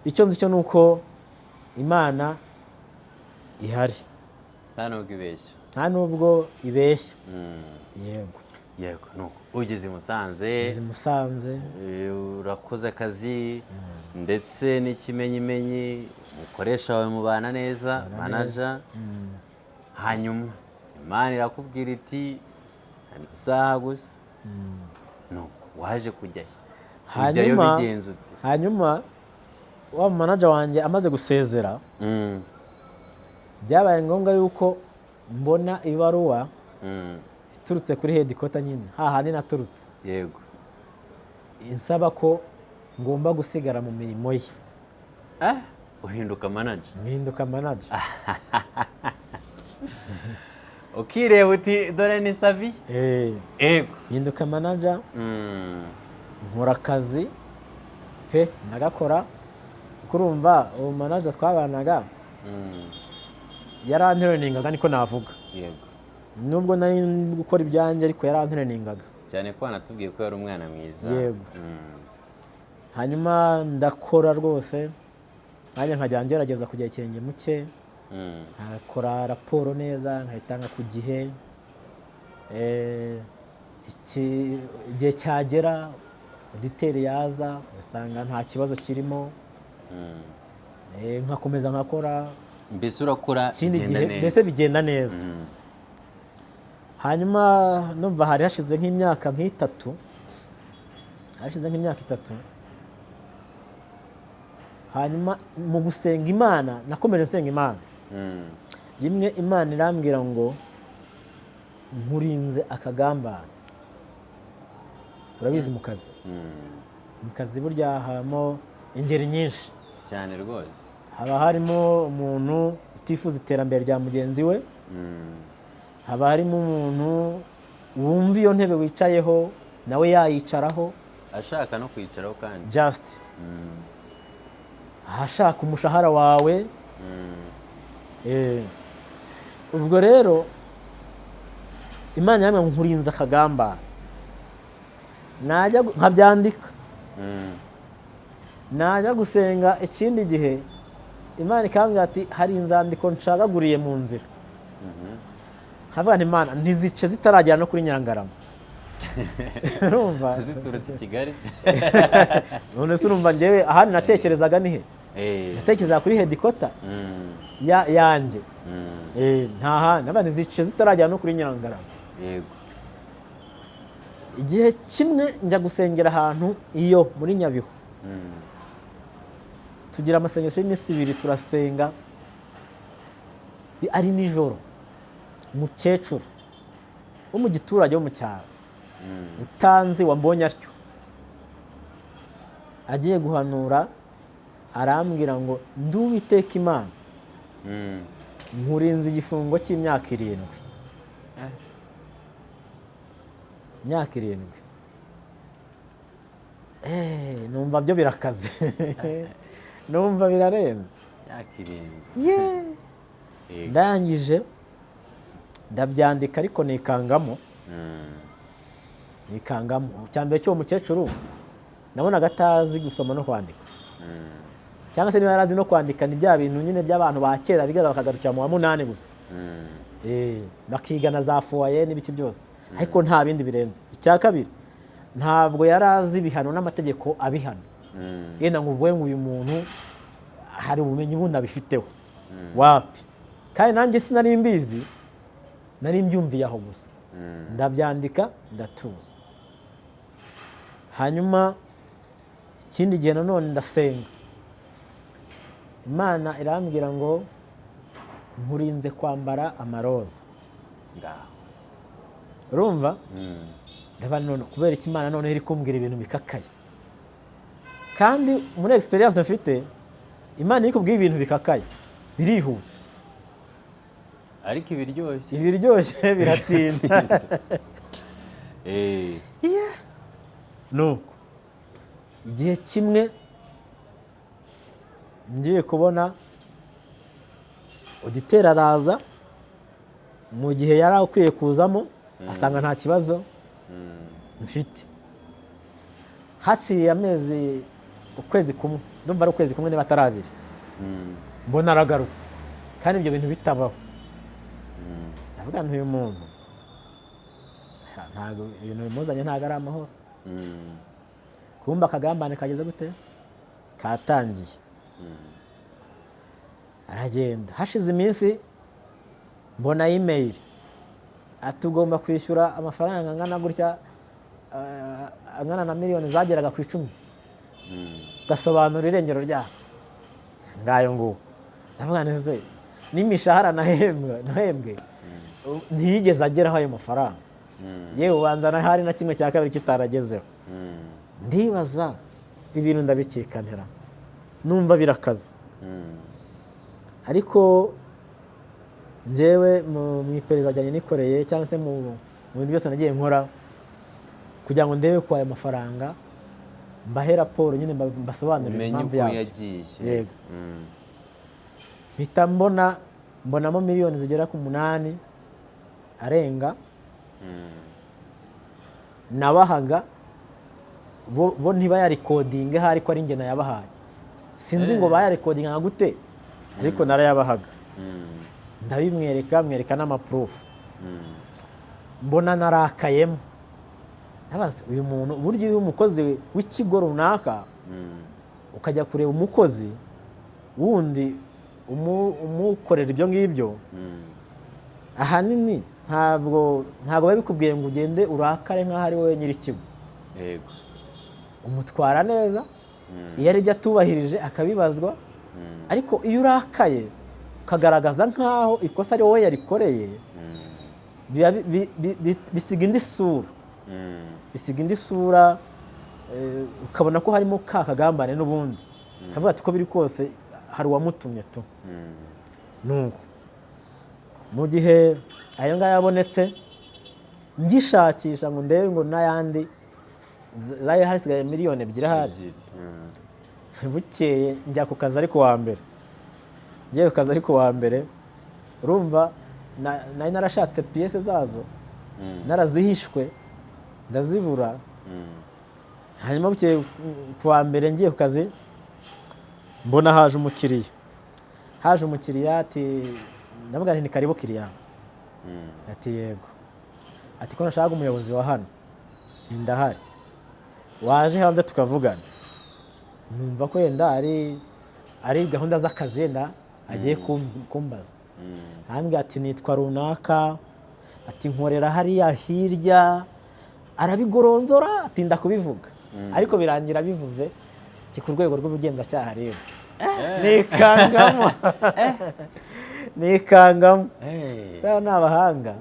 icyo nzi cyo ni uko Imana ihari, nta nubwo ibeshya. Yego. Nuko ugeze i Musanze, urakoze akazi, ndetse n'ikimenyimenyi, umukoresha wawe mubana neza, manager. Hanyuma Imana irakubwira iti isaha gusa. Nuko waje kujyayo. Hanyuma wa manager wanjye amaze gusezera, byabaye ngombwa yuko mbona ibaruwa iturutse kuri headquarter nyine, hahandi naturutse. Yego. Insaba ko ngomba gusigara mu mirimo ye. Uhinduka manager? Mpinduka manager. Ukireba uti dore ni savi? Yego. Mpinduka manager. Nkora akazi pe ndagakora. Kurumva uwo manager twabanaga yarantereningaga, niko navuga. Yego. Nubwo nari gukora ibyanjye ariko yarantereningaga cyane ko anatubwiye ko yari umwana mwiza. Yego. Hanyuma ndakora rwose, nanjye nkajya ngerageza kujya ikirenge muke, nkakora raporo neza, nkayitanga ku gihe. Igihe cyagera auditeri yaza ugasanga nta kibazo kirimo, nkakomeza nkakora, mbese urakora mbese bigenda neza. Hanyuma numva hari hashize nk'imyaka nk'itatu, hanyuma mu gusenga Imana nakomeje nsenga Imana. Rimwe Imana irambwira ngo nkurinze akagambane. Urabizi mu kazi burya habamo ingeri nyinshi cyane rwose. haba harimo umuntu utifuza iterambere rya mugenzi we, haba harimo umuntu wumva iyo ntebe wicayeho nawe yayicaraho ashaka no kwicaraho kandi just ahashaka umushahara wawe. Ubwo rero Imana yamwe nkurinze akagamba najya nkabyandika, najya gusenga ikindi gihe Imana ikambwira ati hari inzandiko nshagaguriye mu nzira. Havuga nti Imana ntizice zitaragera no kuri Nyirangarama. Urumva ziturutse Kigali none se urumva njyewe ahandi natekerezaga ni he? Natekereza kuri headquarter yanjye. Nta handi nabandi zice zitaragera no kuri Nyirangarama. Yego. Igihe kimwe njya gusengera ahantu iyo muri Nyabihu. Tugira amasengesho y'iminsi 2 turasenga ari nijoro. Umukecuru wo mu giturage wo mu cyaro utanzi wambonye atyo agiye guhanura arambwira ngo nduwiteka Imana nkurinze igifungo cy'imyaka 7. Imyaka 7. Numva byo birakaze. Numva birarenze. Imyaka 7. Ndangije ndabyandika ariko nikangamo. Cyambere cyo umukecuru nabonaga atazi gusoma no kwandika. Cyangwa se niba yarazi no kwandika ni bya bintu nyine by'abantu ba kera bigaga bakagarukira mu wa 8 gusa. Bakiga na za foyer n'ibiki byose. Ariko nta bindi birenze. Icya kabiri ntabwo yarazi ibihano n'amategeko abihana. Yenda ngo uvuye ngo uyu muntu hari ubumenyi bunabifiteho. Wapi. Kandi nanjye sinari mbizi, nari mbyumviye aho gusa. Ndabyandika ndatuza. Hanyuma ikindi gihe nanone ndasenga. Imana irambwira ngo nkurinze kwambara amaroza. Ngaho. Urumva? Ndabana none kubera iki Imana none iri kumbwira ibintu bikakaye. Kandi muri experience mfite Imana ikubwiye ibintu bikakaye birihuta. Ariko ibiryoshye. Ibiryoshye biratinda. Nuko igihe kimwe ngiye kubona uditera araza mu gihe yari akwiye kuzamo asanga nta kibazo mfite. Haciye amezi ukwezi kumwe, ndumva ari ukwezi kumwe niba atarabiri, mbona aragarutse kandi ibyo bintu bitabaho. Ndavuga nti uyu muntu ntago ibintu bimuzanye ntago ari amahoro. Kumba akagambane kageze gute katangiye. Aragenda hashize iminsi mbona email atugomba kwishyura amafaranga angana gutya angana na miliyoni zageraga ku 10. Gasobanura irengero ryazo ngayo ngo ndavuga neze n'imishahara nahembwe ntiyigeze ageraho ayo mafaranga. Yewe ubanza hari na kimwe cya kabiri kitaragezeho. Ndibaza ibintu ndabicikantera numva birakaze. Ariko njyewe mu iperereza ajyanye nikoreye cyangwa se mu bintu byose nagiye nkora kugira ngo ndebe ko aya mafaranga mbahe raporo nyine mbasobanurira impamvu yayo. Yego. Mpita mbonamo miliyoni zigera ku 8 arenga. Nabahaga bo ntiba ya recording hari ko ari nge nayabahaye. Sinzi ngo baya recording nka gute ariko narayabahaga. Ndabimwereka mwereka n'amaproof. Mbona narakayemo. Ndabaza uyu muntu buryo uyu mukozi w'ikigo runaka ukajya kureba umukozi wundi umukorera ibyo ngibyo ahanini ntabwo babikubwiye ngo ugende urakare nkaho ari wowe nyiri kigo. Yego. Umutwara neza iyo ari ibyo atubahirije akabibazwa, ariko iyo urakaye ukagaragaza nk'aho ikosa ari wowe yarikoreye, bisiga indi sura, bisiga indi sura, ukabona ko harimo ka kagambane n'ubundi, kavuga ati ko biri kose hari uwamutumye tu. Nuko mu gihe ayo ngayo yabonetse, ngishakisha ngo ndebe ngo n'ayandi zari hasigaye miliyoni 2 ahari. Bukeye njya ku kazi ariko wa mbere, ngiye ku kazi ariko wa mbere, urumva nari narashatse piyese zazo, narazihishwe ndazibura. Hanyuma bukeye ku wa mbere ngiye ku kazi, mbona haje umukiriya, ati ndavuga nti ni karibu kiriya, ati yego, ati ko nashaka umuyobozi wa hano, ndahari, waje hanze tukavugana. Numva ko yenda ari gahunda z'akazi yenda agiye kumbaza. Hambwe ati nitwa runaka, ati nkorera hariya hirya, arabigoronzora, ati ndakubivuga, ariko birangira bivuze ku rwego rw'ubugenzacyaha rero. Nikangamo. Rero ni abahanga,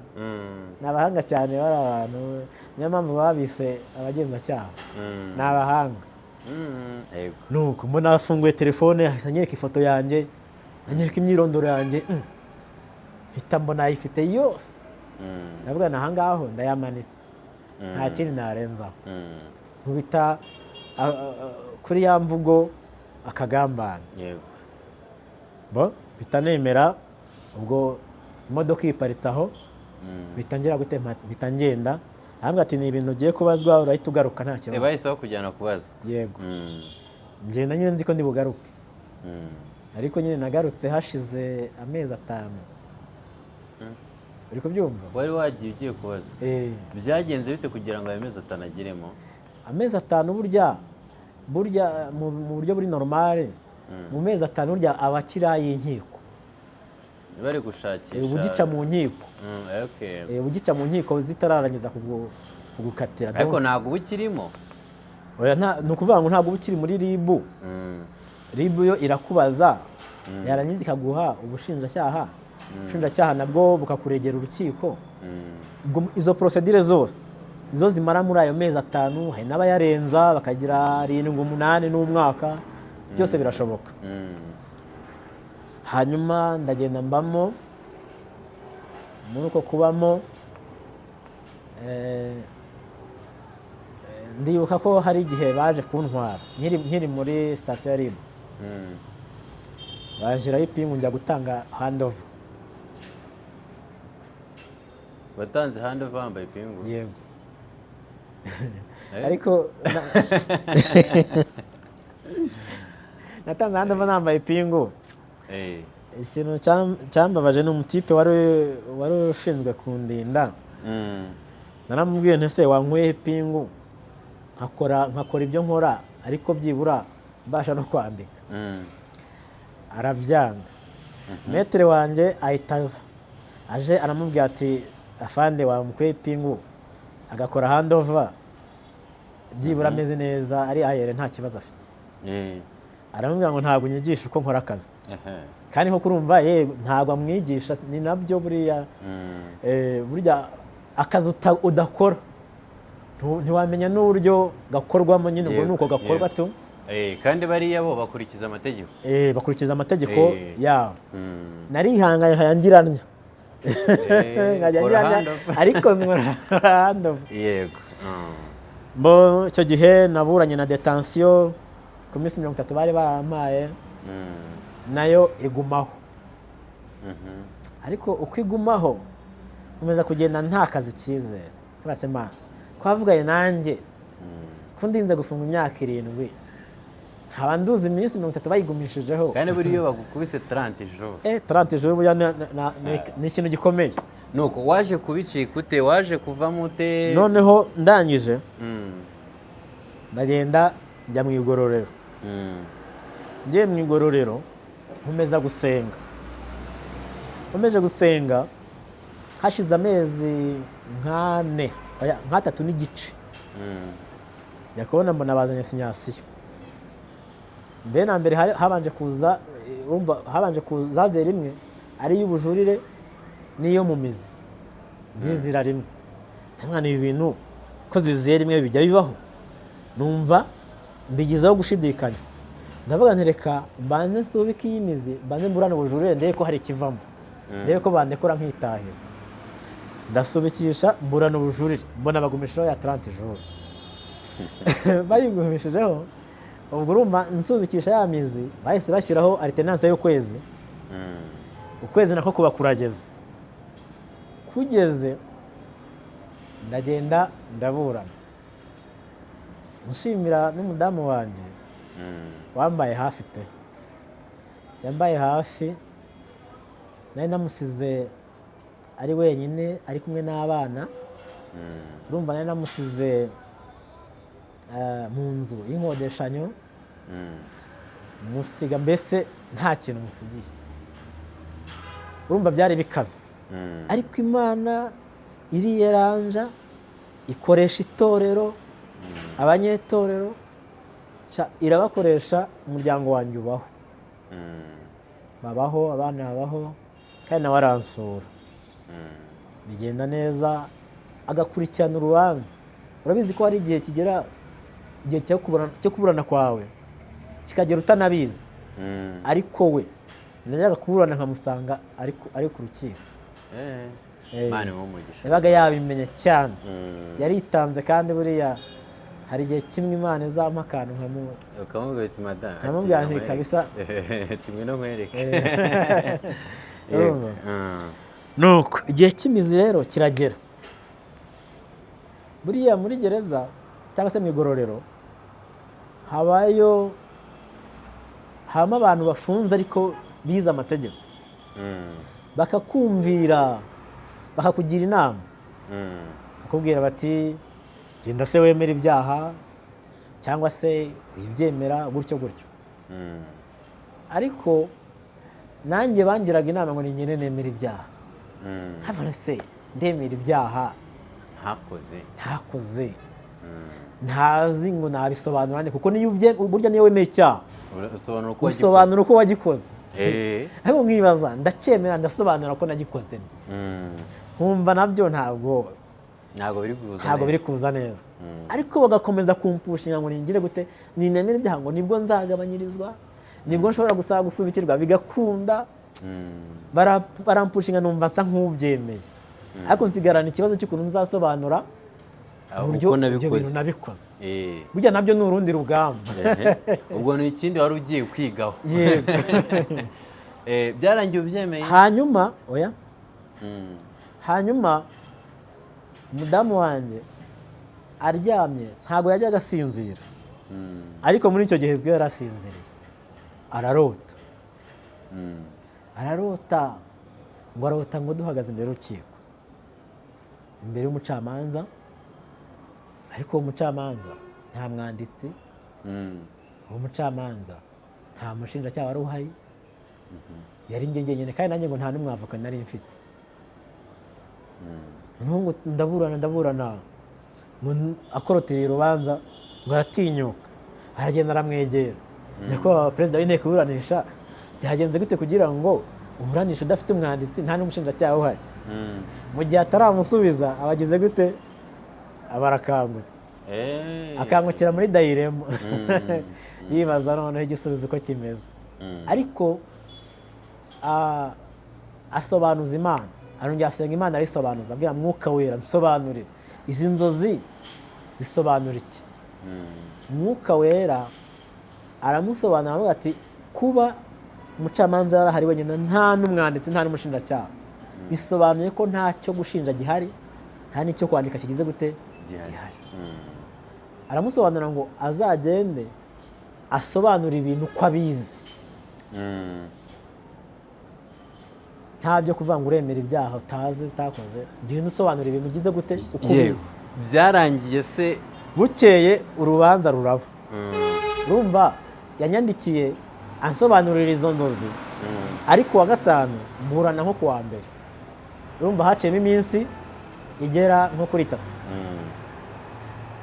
ni abahanga cyane bari abantu, niyo mpamvu babise abagenzacyaha, ni abahanga. Nuko mbona afunguye telefone, anyereka ifoto yanjye, anyereka imyirondoro yanjye, mpita mbona ayifite yose. Ndavuga na ahangaho ndayamanitse, nta kindi narenzaho. Nkubita kuri ya mvugo akagambana. Mpita nemera, ubwo imodoka iparitse aho, mpita ngera gute, mpita ngenda. Hambwa ati ni ibintu ugiye kubazwa, urahita ugaruka nta kibazo. Bahise bakujyana kubazwa. Yego. Ngenda nyine nzi ko ndi bugaruke. Ariko nyine nagarutse hashize amezi 5. Uri kubyumva? Wari wagiye ugiye kubazwa. Byagenze bite kugira ngo ayo mezi 5 agiremo? Amezi 5 burya mu buryo buri normale, mu mezi 5 burya abakira y'inkiko bari gushakisha ubugica mu nkiko. Ubugica mu nkiko zitararangiza kugukatira. Ariko ntago ubukirimo. Oya, ni ukuvuga ngo ntago ubukiri muri RIB. RIB yo irakubaza, yarangiza ikaguha ubushinjacyaha, ubushinjacyaha nabwo bukakuregera urukiko. Izo procedure zose izo zimara muri ayo mezi 5, hari n'abayarenza bakagira 7, 8 n'umwaka, byose birashoboka. Hanyuma ndagenda mbamo, muri uko kubamo ndibuka ko hari igihe baje kuntwara nkiri muri station ya RIB. Banjiraho ipingu njya gutanga handover. Watanze handover wambaye ipingu? Yego. Ariko natanze handover nambaye ipingu. Ikintu cyambabaje ni umutipe wari ushinzwe kundinda. Naramubwiye nti se wankuye ipingu nkakora ibyo nkora, ariko byibura mbasha no kwandika. Arabyanga. Metere wanjye ahitaza aje aramubwira ati afande wamukuye ipingu agakora handover, byibura ameze neza, ari ayere nta kibazo afite. Aramubwira ngo ntabwo unyigisha uko nkora akazi. Kandi nko kurumva ntabwo amwigisha, ni nabyo burya akazi udakora ntiwamenya n'uburyo gakorwamo, nyine ubwo nuko gakorwa tu. Kandi bariya bo bakurikiza amategeko. Bakurikiza amategeko yabo. Narihanganye nkayangiranya. Ariko nkora handover. Yego. Mbo icyo gihe naburanye na detention ku minsi 30 bari bampaye, nayo igumaho. Ariko uko igumaho komeza kugenda nta kazi cyizere. Basema kwavugaye nanjye ko ndinze gufunga imyaka 7, nkaba nduzi iminsi 30 bayigumishijeho. Kandi buriyo bagukubise 30 jours. 30 jours burya ni ikintu gikomeye. Nuko waje kubicika ute, waje kuvamo ute? Noneho ndangije ndagenda njya mu igororero. Ngiye mu igororero nkomeza gusenga. Nkomeje gusenga hashize amezi 3 n'igice. Yakubona mbona bazanye sinyasiyo. mbere na mbere habanje kuza habanje kuza zera imwe ari y'ubujurire n'iyo mu mizi zizira rimwe. Ntamwana ibi bintu ko zizera imwe bijya bibaho, numva mbigizeho gushidikanya, ndavuga nti reka mbanze nsubike iyi mizi, mbanze mburane ubujurire ndebe ko hari ikivamo, ndebe ko bandekura nkitahira. Ndasubikisha mburana ubujurire, mbona bagumishijeho ya 30 jours. Bayigumishijeho ubwo urumva nsubikisha ya mizi, bahise bashyiraho alternance y'ukwezi. Ukwezi nako kuba kurageze, kugeze ndagenda ndaburana, nshimira n'umudamu wanjye wambaye hafi pe, yambaye hafi. Nari namusize ari wenyine, ari kumwe n'abana. Urumva nari namusize mu nzu y'inkodeshanyo, musiga mbese nta kintu musigiye. Urumva byari bikaze, ariko Imana iriyeranja ikoresha itorero, abanyetorero, irabakoresha. Umuryango wanjye ubaho, babaho, abana babaho, kandi nawe aransura, bigenda neza, agakurikirana urubanza. Urabizi ko hari igihe kigera, igihe cyo kuburana kwawe kikagera utanabizi, ariko we najyaga kuburana nkamusanga ari ku rukiko. Yabaga yabimenye cyane, yaritanze. Kandi buriya hari igihe kimwe Imana izampa akantu ukamubwira ati madame, nkamubwira nti kabisa tumwe no nkwereke. Nuko igihe cy'imizi rero kiragera. Buriya muri gereza cyangwa se mu igororero habamo abantu bafunze ariko bize amategeko, bakakumvira, bakakugira inama, bakakubwira bati genda se wemera ibyaha cyangwa se wibyemera gutyo gutyo. Ariko nanjye bangiraga inama ngo ningene nemera ibyaha. Havana se ndemera ibyaha ntakoze, ntazi ngo nabisobanura kuko niyo burya niyo wemeye icyaha usobanura uko wagikoze. Ariko nkibaza ndacyemera, ndasobanura ko nagikoze, nkumva nabyo ntabwo biri kuza neza. Ariko bagakomeza kumpushinga ngo ningire gute, ninemera ibyaha ngo nibwo nzagabanyirizwa, nibwo nshobora gusaba gusubikirwa, bigakunda. Barampushinga numva nsa nk'ubyemeye, ariko nsigarana ikibazo cy'ukuntu nzasobanura uburyo ibyo bintu nabikoze. Burya nabyo ni urundi rugamba. Ubwo ni ikindi wari ugiye kwigaho. Byarangiye ubyemeye. Hanyuma umudamu wanjye aryamye, ntabwo yajyaga asinzira, ariko muri icyo gihe bwe yarasinziriye, ararota ngo duhagaze imbere y'urukiko, imbere y'umucamanza. Ariko uwo mucamanza nta mwanditsi, uwo mucamanza nta mushinjacyaha wari uhari, yari njye njyenyine, kandi nanjye ngo nta n'umwavoka nari mfite. Ntungu ndaburana akorotiriye urubanza, ngo aratinyuka, aragenda aramwegera. Nyakubahwa perezida w'inteko iburanisha, byagenze gute kugira ngo uburanisha udafite umwanditsi nta n'umushinjacyaha uhari? Mu gihe ataramusubiza abagize gute, abarakangutse, akangukira muri dayiremo, yibaza noneho igisubizo uko kimeze. Ariko asobanuza Imana, arongera asenga Imana, arisobanuza, abwira Mwuka Wera nsobanurire izi nzozi zisobanura iki. Mwuka Wera aramusobanurira, avuga ati kuba umucamanza yarahari wenyine, nta n'umwanditsi, nta n'umushinjacyaha, bisobanuye ko nta cyo gushinja gihari, nta n'icyo kwandika kigize gute gihari. Aramusobanurira ngo azagende asobanura ibintu uko abizi, nta byo kuvuga ngo uremera ibyaha utazi utakoze, genda usobanura ibintu ugize gute uko ubizi. Byarangiye se, bukeye urubanza ruraba. Urumva yanyandikiye ansobanurira izo nzozi, ariko wa gatanu mburana nko kuwa mbere. Urumva haciyemo iminsi igera nko kuri 3.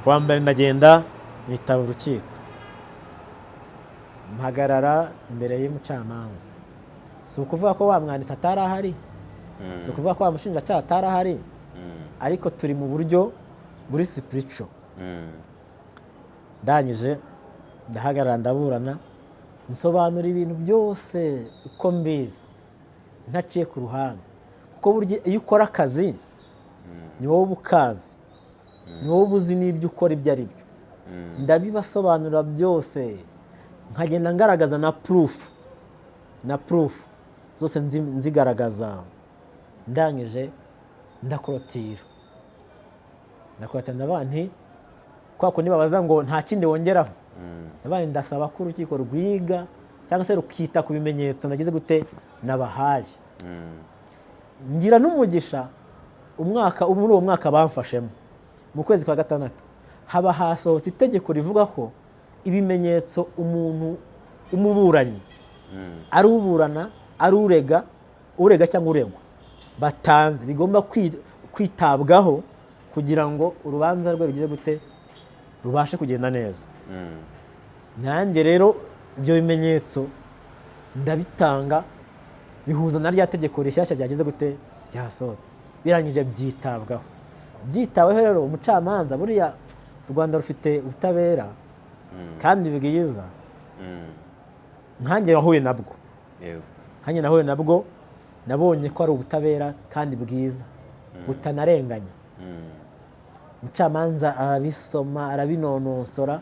Kuwa mbere ndagenda nitaba urukiko, mpagarara imbere y'umucamanza. Si ukuvuga ko wa mwanditsi atari ahari, si ukuvuga ko wa mushinjacyaha atari ahari, ariko turi mu buryo buri spiritual. Ndangije ndahagarara ndaburana, nsobanura ibintu byose uko mbizi ntaciye ku ruhande, kuko burya iyo ukora akazi ni wowe uba ukazi, ni wowe uba uzi n'ibyo ukora ibyo ari byo. Ndabibasobanura byose, nkagenda ngaragaza na proof zose nzigaragaza. Ndangije ndakorotira ndavuga nti kwa kundi babaza ngo nta kindi wongeraho, ndasaba ko urukiko rwiga cyangwa se rukita ku bimenyetso nagize gute nabahaye. Ngira n'umugisha muri uwo mwaka bamfashemo mu kwezi kwa gatandatu haba hasohotse itegeko rivuga ko ibimenyetso umuntu umuburanyi ari uburana, ari urega cyangwa uregwa batanze bigomba kwitabwaho kugira ngo urubanza rwe rugize gute rubashe kugenda neza. Nanjye rero ibyo bimenyetso ndabitanga, bihuza na rya tegeko rishyashya ryagize gute ryasohotse, birangije byitabwaho. Byitaweho rero umucamanza, buriya u Rwanda rufite ubutabera kandi bwiza. Nkanjye nahuye nabwo, nabonye ko ari ubutabera kandi bwiza butanarenganya. Umucamanza arabisoma, arabinonosora.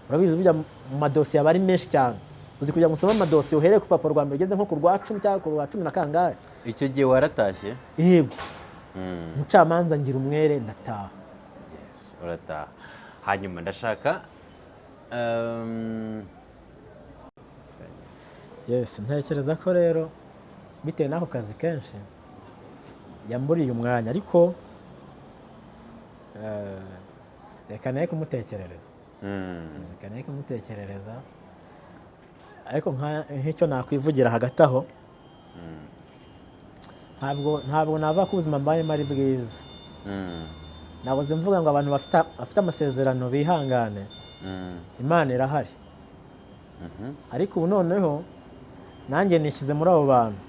Urabizi burya mu madosiye aba ari menshi cyane. Uzi kujya gusoma amadosiye uhereye ku rupapuro rwa mbere ugeze nko ku rwa 10 cyangwa ku rwa 10 na kangahe. Icyo gihe waratashye? Yego. Umucamanza ngira umwere ndataha. Yes, urataha. Hanyuma ndashaka Yes, ntekereza ko rero bitewe n'ako kazi kenshi yamburiye umwanya, ariko reka naye kumutekerereza. Ariko nk'icyo nakwivugira hagati aho, ntabwo navuga ko ubuzima mbayemo ari bwiza. Nabuze mvuga ngo abantu bafite amasezerano bihangane, Imana irahari. Ariko ubu noneho nanjye nishyize muri abo bantu,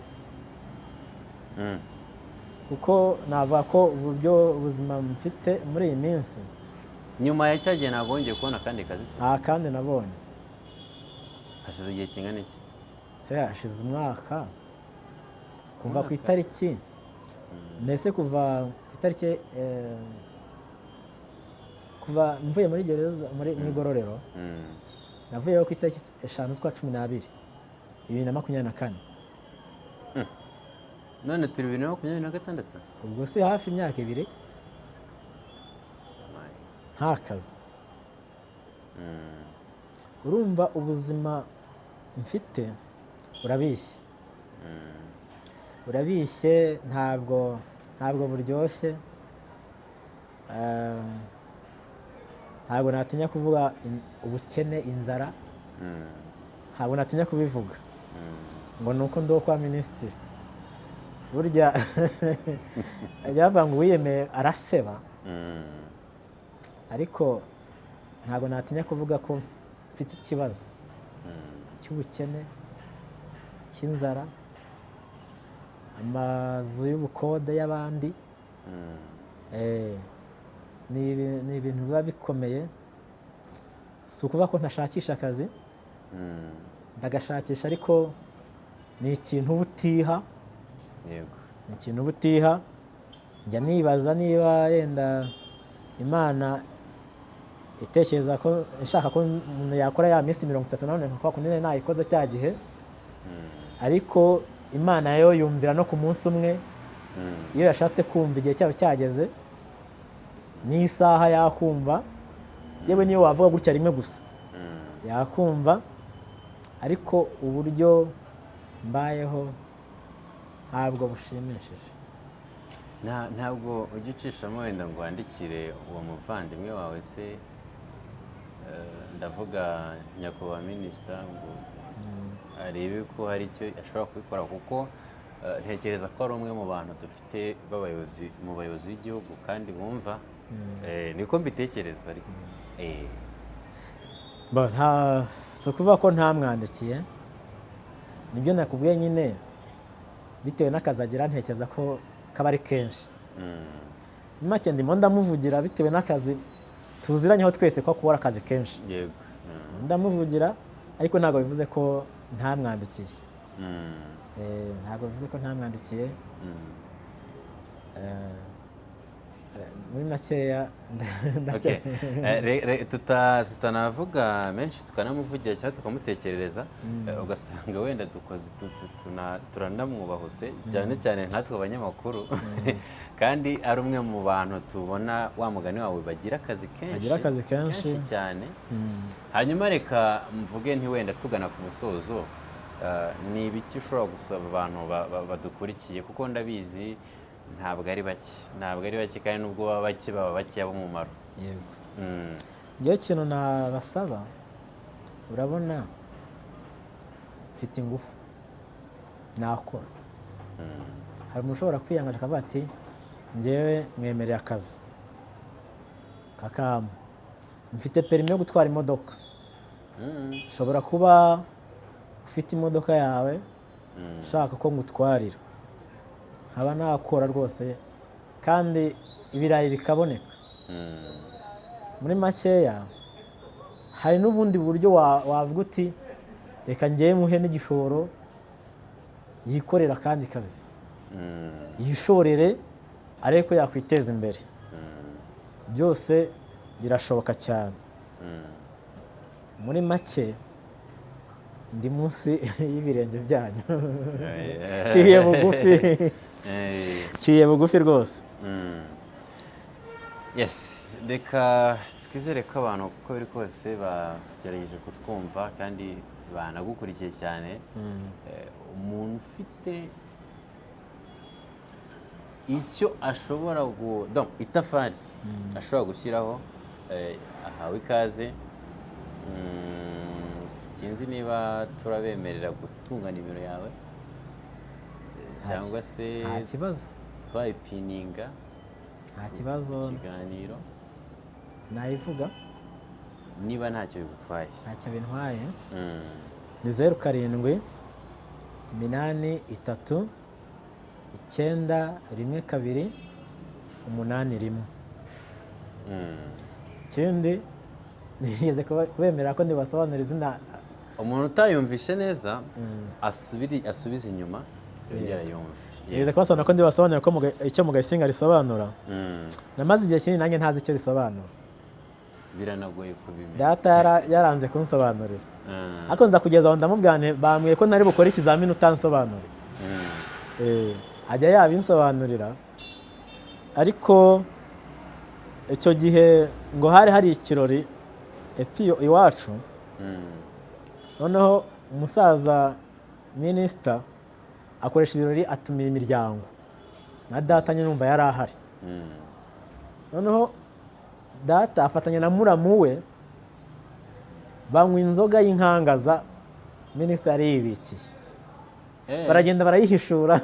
kuko navuga ko uburyo ubuzima mfite muri iyi minsi. Nyuma ya cya gihe ntabwo wongeye kubona akandi kazi se? Kandi nabonye. Hashize igihe kingana iki? Hashize umwaka kuva ku itariki, mbese kuva ku itariki, kuva mvuye muri gereza mu igororero, navuyeho ku itariki 5 z'ukwa 12 2024. None turi 2026? Ubwo si hafi imyaka 2 nta kazi. Urumva ubuzima mfite urabishye, ntabwo buryoshye. Ntabwo natinya kuvuga ubukene, inzara, ntabwo natinya kubivuga ngo nuko ndo kwa minisitiri. Burya bavuga ngo uwiyemeye araseba, ariko ntabwo natinya kuvuga ko mfite ikibazo cy'ubukene, cy'inzara, amazu y'ubukode y'abandi. Ni ibintu biba bikomeye. Si ukuvuga ko ntashakisha akazi, ndagashakisha, ariko ni ikintu ubutiha. Yego. Ni ikintu ubutiha. Njya nibaza niba yenda Imana itekereza ko ishaka ko umuntu yakora ya minsi 30 none kwa kunene nayikoze cya gihe, ariko Imana yo yumvira no ku munsi umwe. Iyo yashatse kumva igihe cyabo cyageze, n'isaha yakumva, yewe niyo wavuga gutya rimwe gusa yakumva. Ariko uburyo mbayeho ntabwo bushimishije. Ntabwo ujya ucishamo wenda ngo wandikire uwo muvandimwe wawe se, ndavuga nyakubahwa minisita, ngo arebe ko hari icyo ashobora kubikora, kuko ntekereza ko ari umwe mu bantu dufite mu bayobozi b'igihugu kandi bumva. Niko mbitekereza. Ariko si ukuvuga ko ntamwandikiye, nibyo nakubwiye nyine, bitewe n'akazi agira ntekereza ko kaba ari kenshi. Muri make ndimo ndamuvugira bitewe n'akazi tuziranyeho twese ko akora akazi kenshi. Yego. Ndamuvugira ariko ntabwo bivuze ko ntamwandikiye. Ntabwo bivuze ko ntamwandikiye. Muri makeya tutanavuga menshi tukanamuvugira cyangwa tukamutekerereza, ugasanga wenda turanamwubahutse cyane cyane nkatwe abanyamakuru, kandi ari umwe mu bantu tubona wa mugani wawe bagira akazi kenshi cyane. Hanyuma reka mvuge nti wenda tugana ku musozo, ni ibiki ushobora gusaba abantu badukurikiye, kuko ndabizi ntabwo ari bake kandi nubwo baba bake ab'umumaro. Yego. Ngewe ikintu nabasaba, urabona mfite ingufu nakora. Hari umuntu ushobora kwiyangaje akavuga ati ngewe mwemereye akazi kakama, mfite perimi yo gutwara imodoka. Ushobora kuba ufite imodoka yawe ushaka ko ngutwarira, nkaba nakora rwose kandi ibirayi bikaboneka. Muri makeya hari n'ubundi buryo wavuga uti reka ngewe muhe n'igishoro yikorera kandi kazi, yishorere ariko ko yakwiteza imbere. Byose birashoboka cyane. Muri make ndi munsi y'ibirenge byanyu. Ciye bugufi rwose. Yes, reka twizere ko abantu uko biri kose bagerageje kutwumva kandi banagukurikiye cyane. Umuntu ufite icyo ashobora itafari ashobora gushyiraho, ahawe ikaze. Sinzi niba turabemerera gutunga nimero yawe cyangwa se nta kibazo twayipininga. Nta kibazo, ikiganiro nayivuga niba ntacyo bigutwaye. Ntacyo bintwaye. Ni 07 8 3 9 1 2 8 1. Ikindi nigeze kubemera ko ndibasobanurira izina. Umuntu utayumvishe neza asubize inyuma yongera yumve. Nigeze kubasobanurira ko ndibasobanurira ko icyo Mugayisinga risobanura. Namaze igihe kinini nanjye ntazi icyo risobanura. Biranagoye kubimenya. Data yaranze kunsobanurira. Ariko nza kugeza aho ndamubwira nti bambwiye ko nari bukore ikizamini utansobanurira. Ajya yabinsobanurira. Ariko icyo gihe ngo hari ikirori epfo iwacu. Noneho umusaza minisita akoresha ibirori atumira imiryango, na data nyine numva yari ahari. Noneho data afatanya na muramu we banywa inzoga y'inkangaza minisita yari yibikiye. Baragenda barayihishura.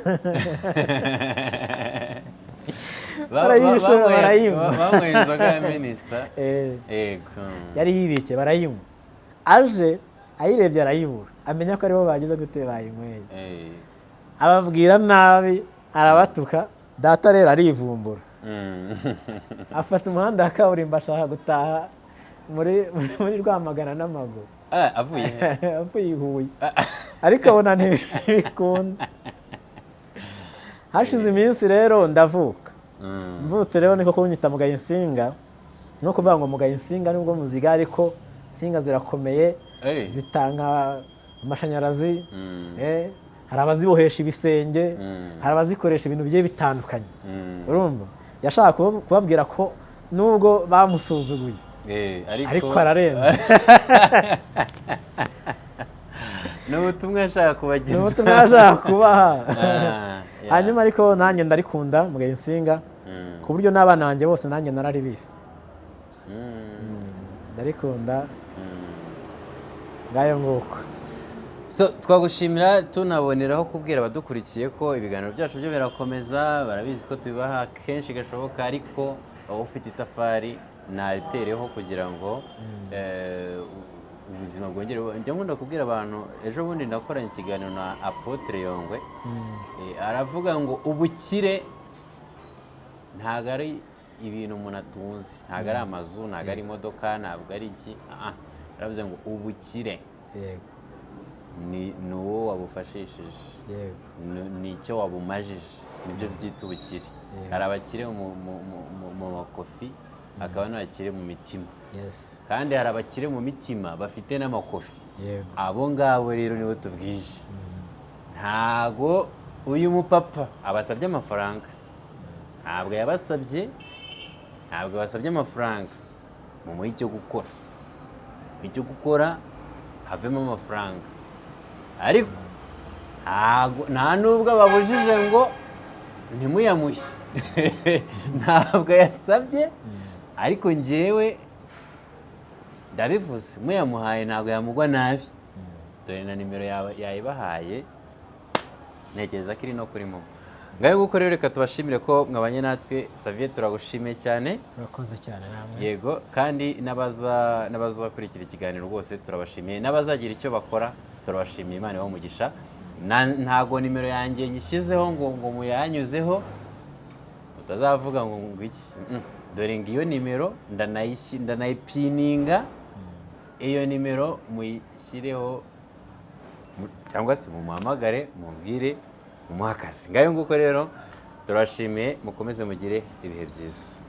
Barayinywa. Banywa inzoga ya minisita. Yari yibikiye barayinywa. Aje ayirebye arayibura, amenya ko aribo bagize gute bayinyweye. Ababwira nabi, arabatuka. Data rero arivumbura. Afata umuhanda wa kaburimbo ashaka gutaha muri Rwamagana n'amaguru. Avuye i Huye. Ariko abona ntibikunda. Hashize iminsi rero ndavuka. Mvutse rero niko kunyita Mugayisinga. No kuvuga ngo Mugayisinga nubwo muziga ariko singa zirakomeye, zitanga amashanyarazi. Hari abazibohesha ibisenge, hari abazikoresha ibintu bigiye bitandukanye. Urumva? Yashaka kubabwira ko nubwo bamusuzuguye ariko ararenze. N'ubutumwa ashaka kubageza. N'ubutumwa ashaka kubaha. Hanyuma ariko nanjye ndarikunda Mugayisinga, ku buryo n'abana banjye bose nanjye nararibise. Ndarikunda. Ngayo nguko. So twagushimira tunaboneraho kubwira abadukurikiye ko ibiganiro byacu byo birakomeza. Barabizi ko tubibaha kenshi gashoboka, ariko aho ufite itafari naritereho kugira ngo ubuzima bwongere. Njya nkunda kubwira abantu, ejo bundi nakoranye ikiganiro na Apotre Yongwe, aravuga ngo ubukire ntabwo ari ibintu umuntu atunze, ntabwo ari amazu, ntabwo ari imodoka, ntabwo ari iki. Aravuze ngo ubukire ni uwo wabufashishije, ni icyo wabumajije, nibyo byita ubukire. Hari abakire mu makofi, hakaba n'abakire mu mitima, kandi hari abakire mu mitima bafite n'amakofi. Abo ngabo rero nibo tubwiye. Ntago uyu mupapa abasabye amafaranga, ntabwo yabasabye amafaranga, mumuhe icyo gukora havemo amafaranga. Ariko nta nubwo babujije ngo ntimuyamuhe. Ntabwo yasabye, ariko njyewe ndabivuze, muyamuhaye ntabwo yamugwa nabi. Dore na nimero yayibahaye, ntekereza ko iri no kuri momo. Ngaho nguko rero reka tubashimire ko mwabanye natwe. Xavier, turagushimiye cyane. Urakoze cyane namwe. Yego, kandi n'abazakurikira ikiganiro rwose turabashimiye, n'abazagira icyo bakora turabashimiye. Imana ibahe umugisha. Ntago nimero yanjye nyishyizeho ngo muyanyuzeho utazavuga ngo iki. Dore ngiyo nimero ndanayipininga, iyo nimero muyishyireho cyangwa se mumuhamagare, mubwire, mumuhe akazi. Ngaho nguko rero turabashimiye, mukomeze mugire ibihe byiza.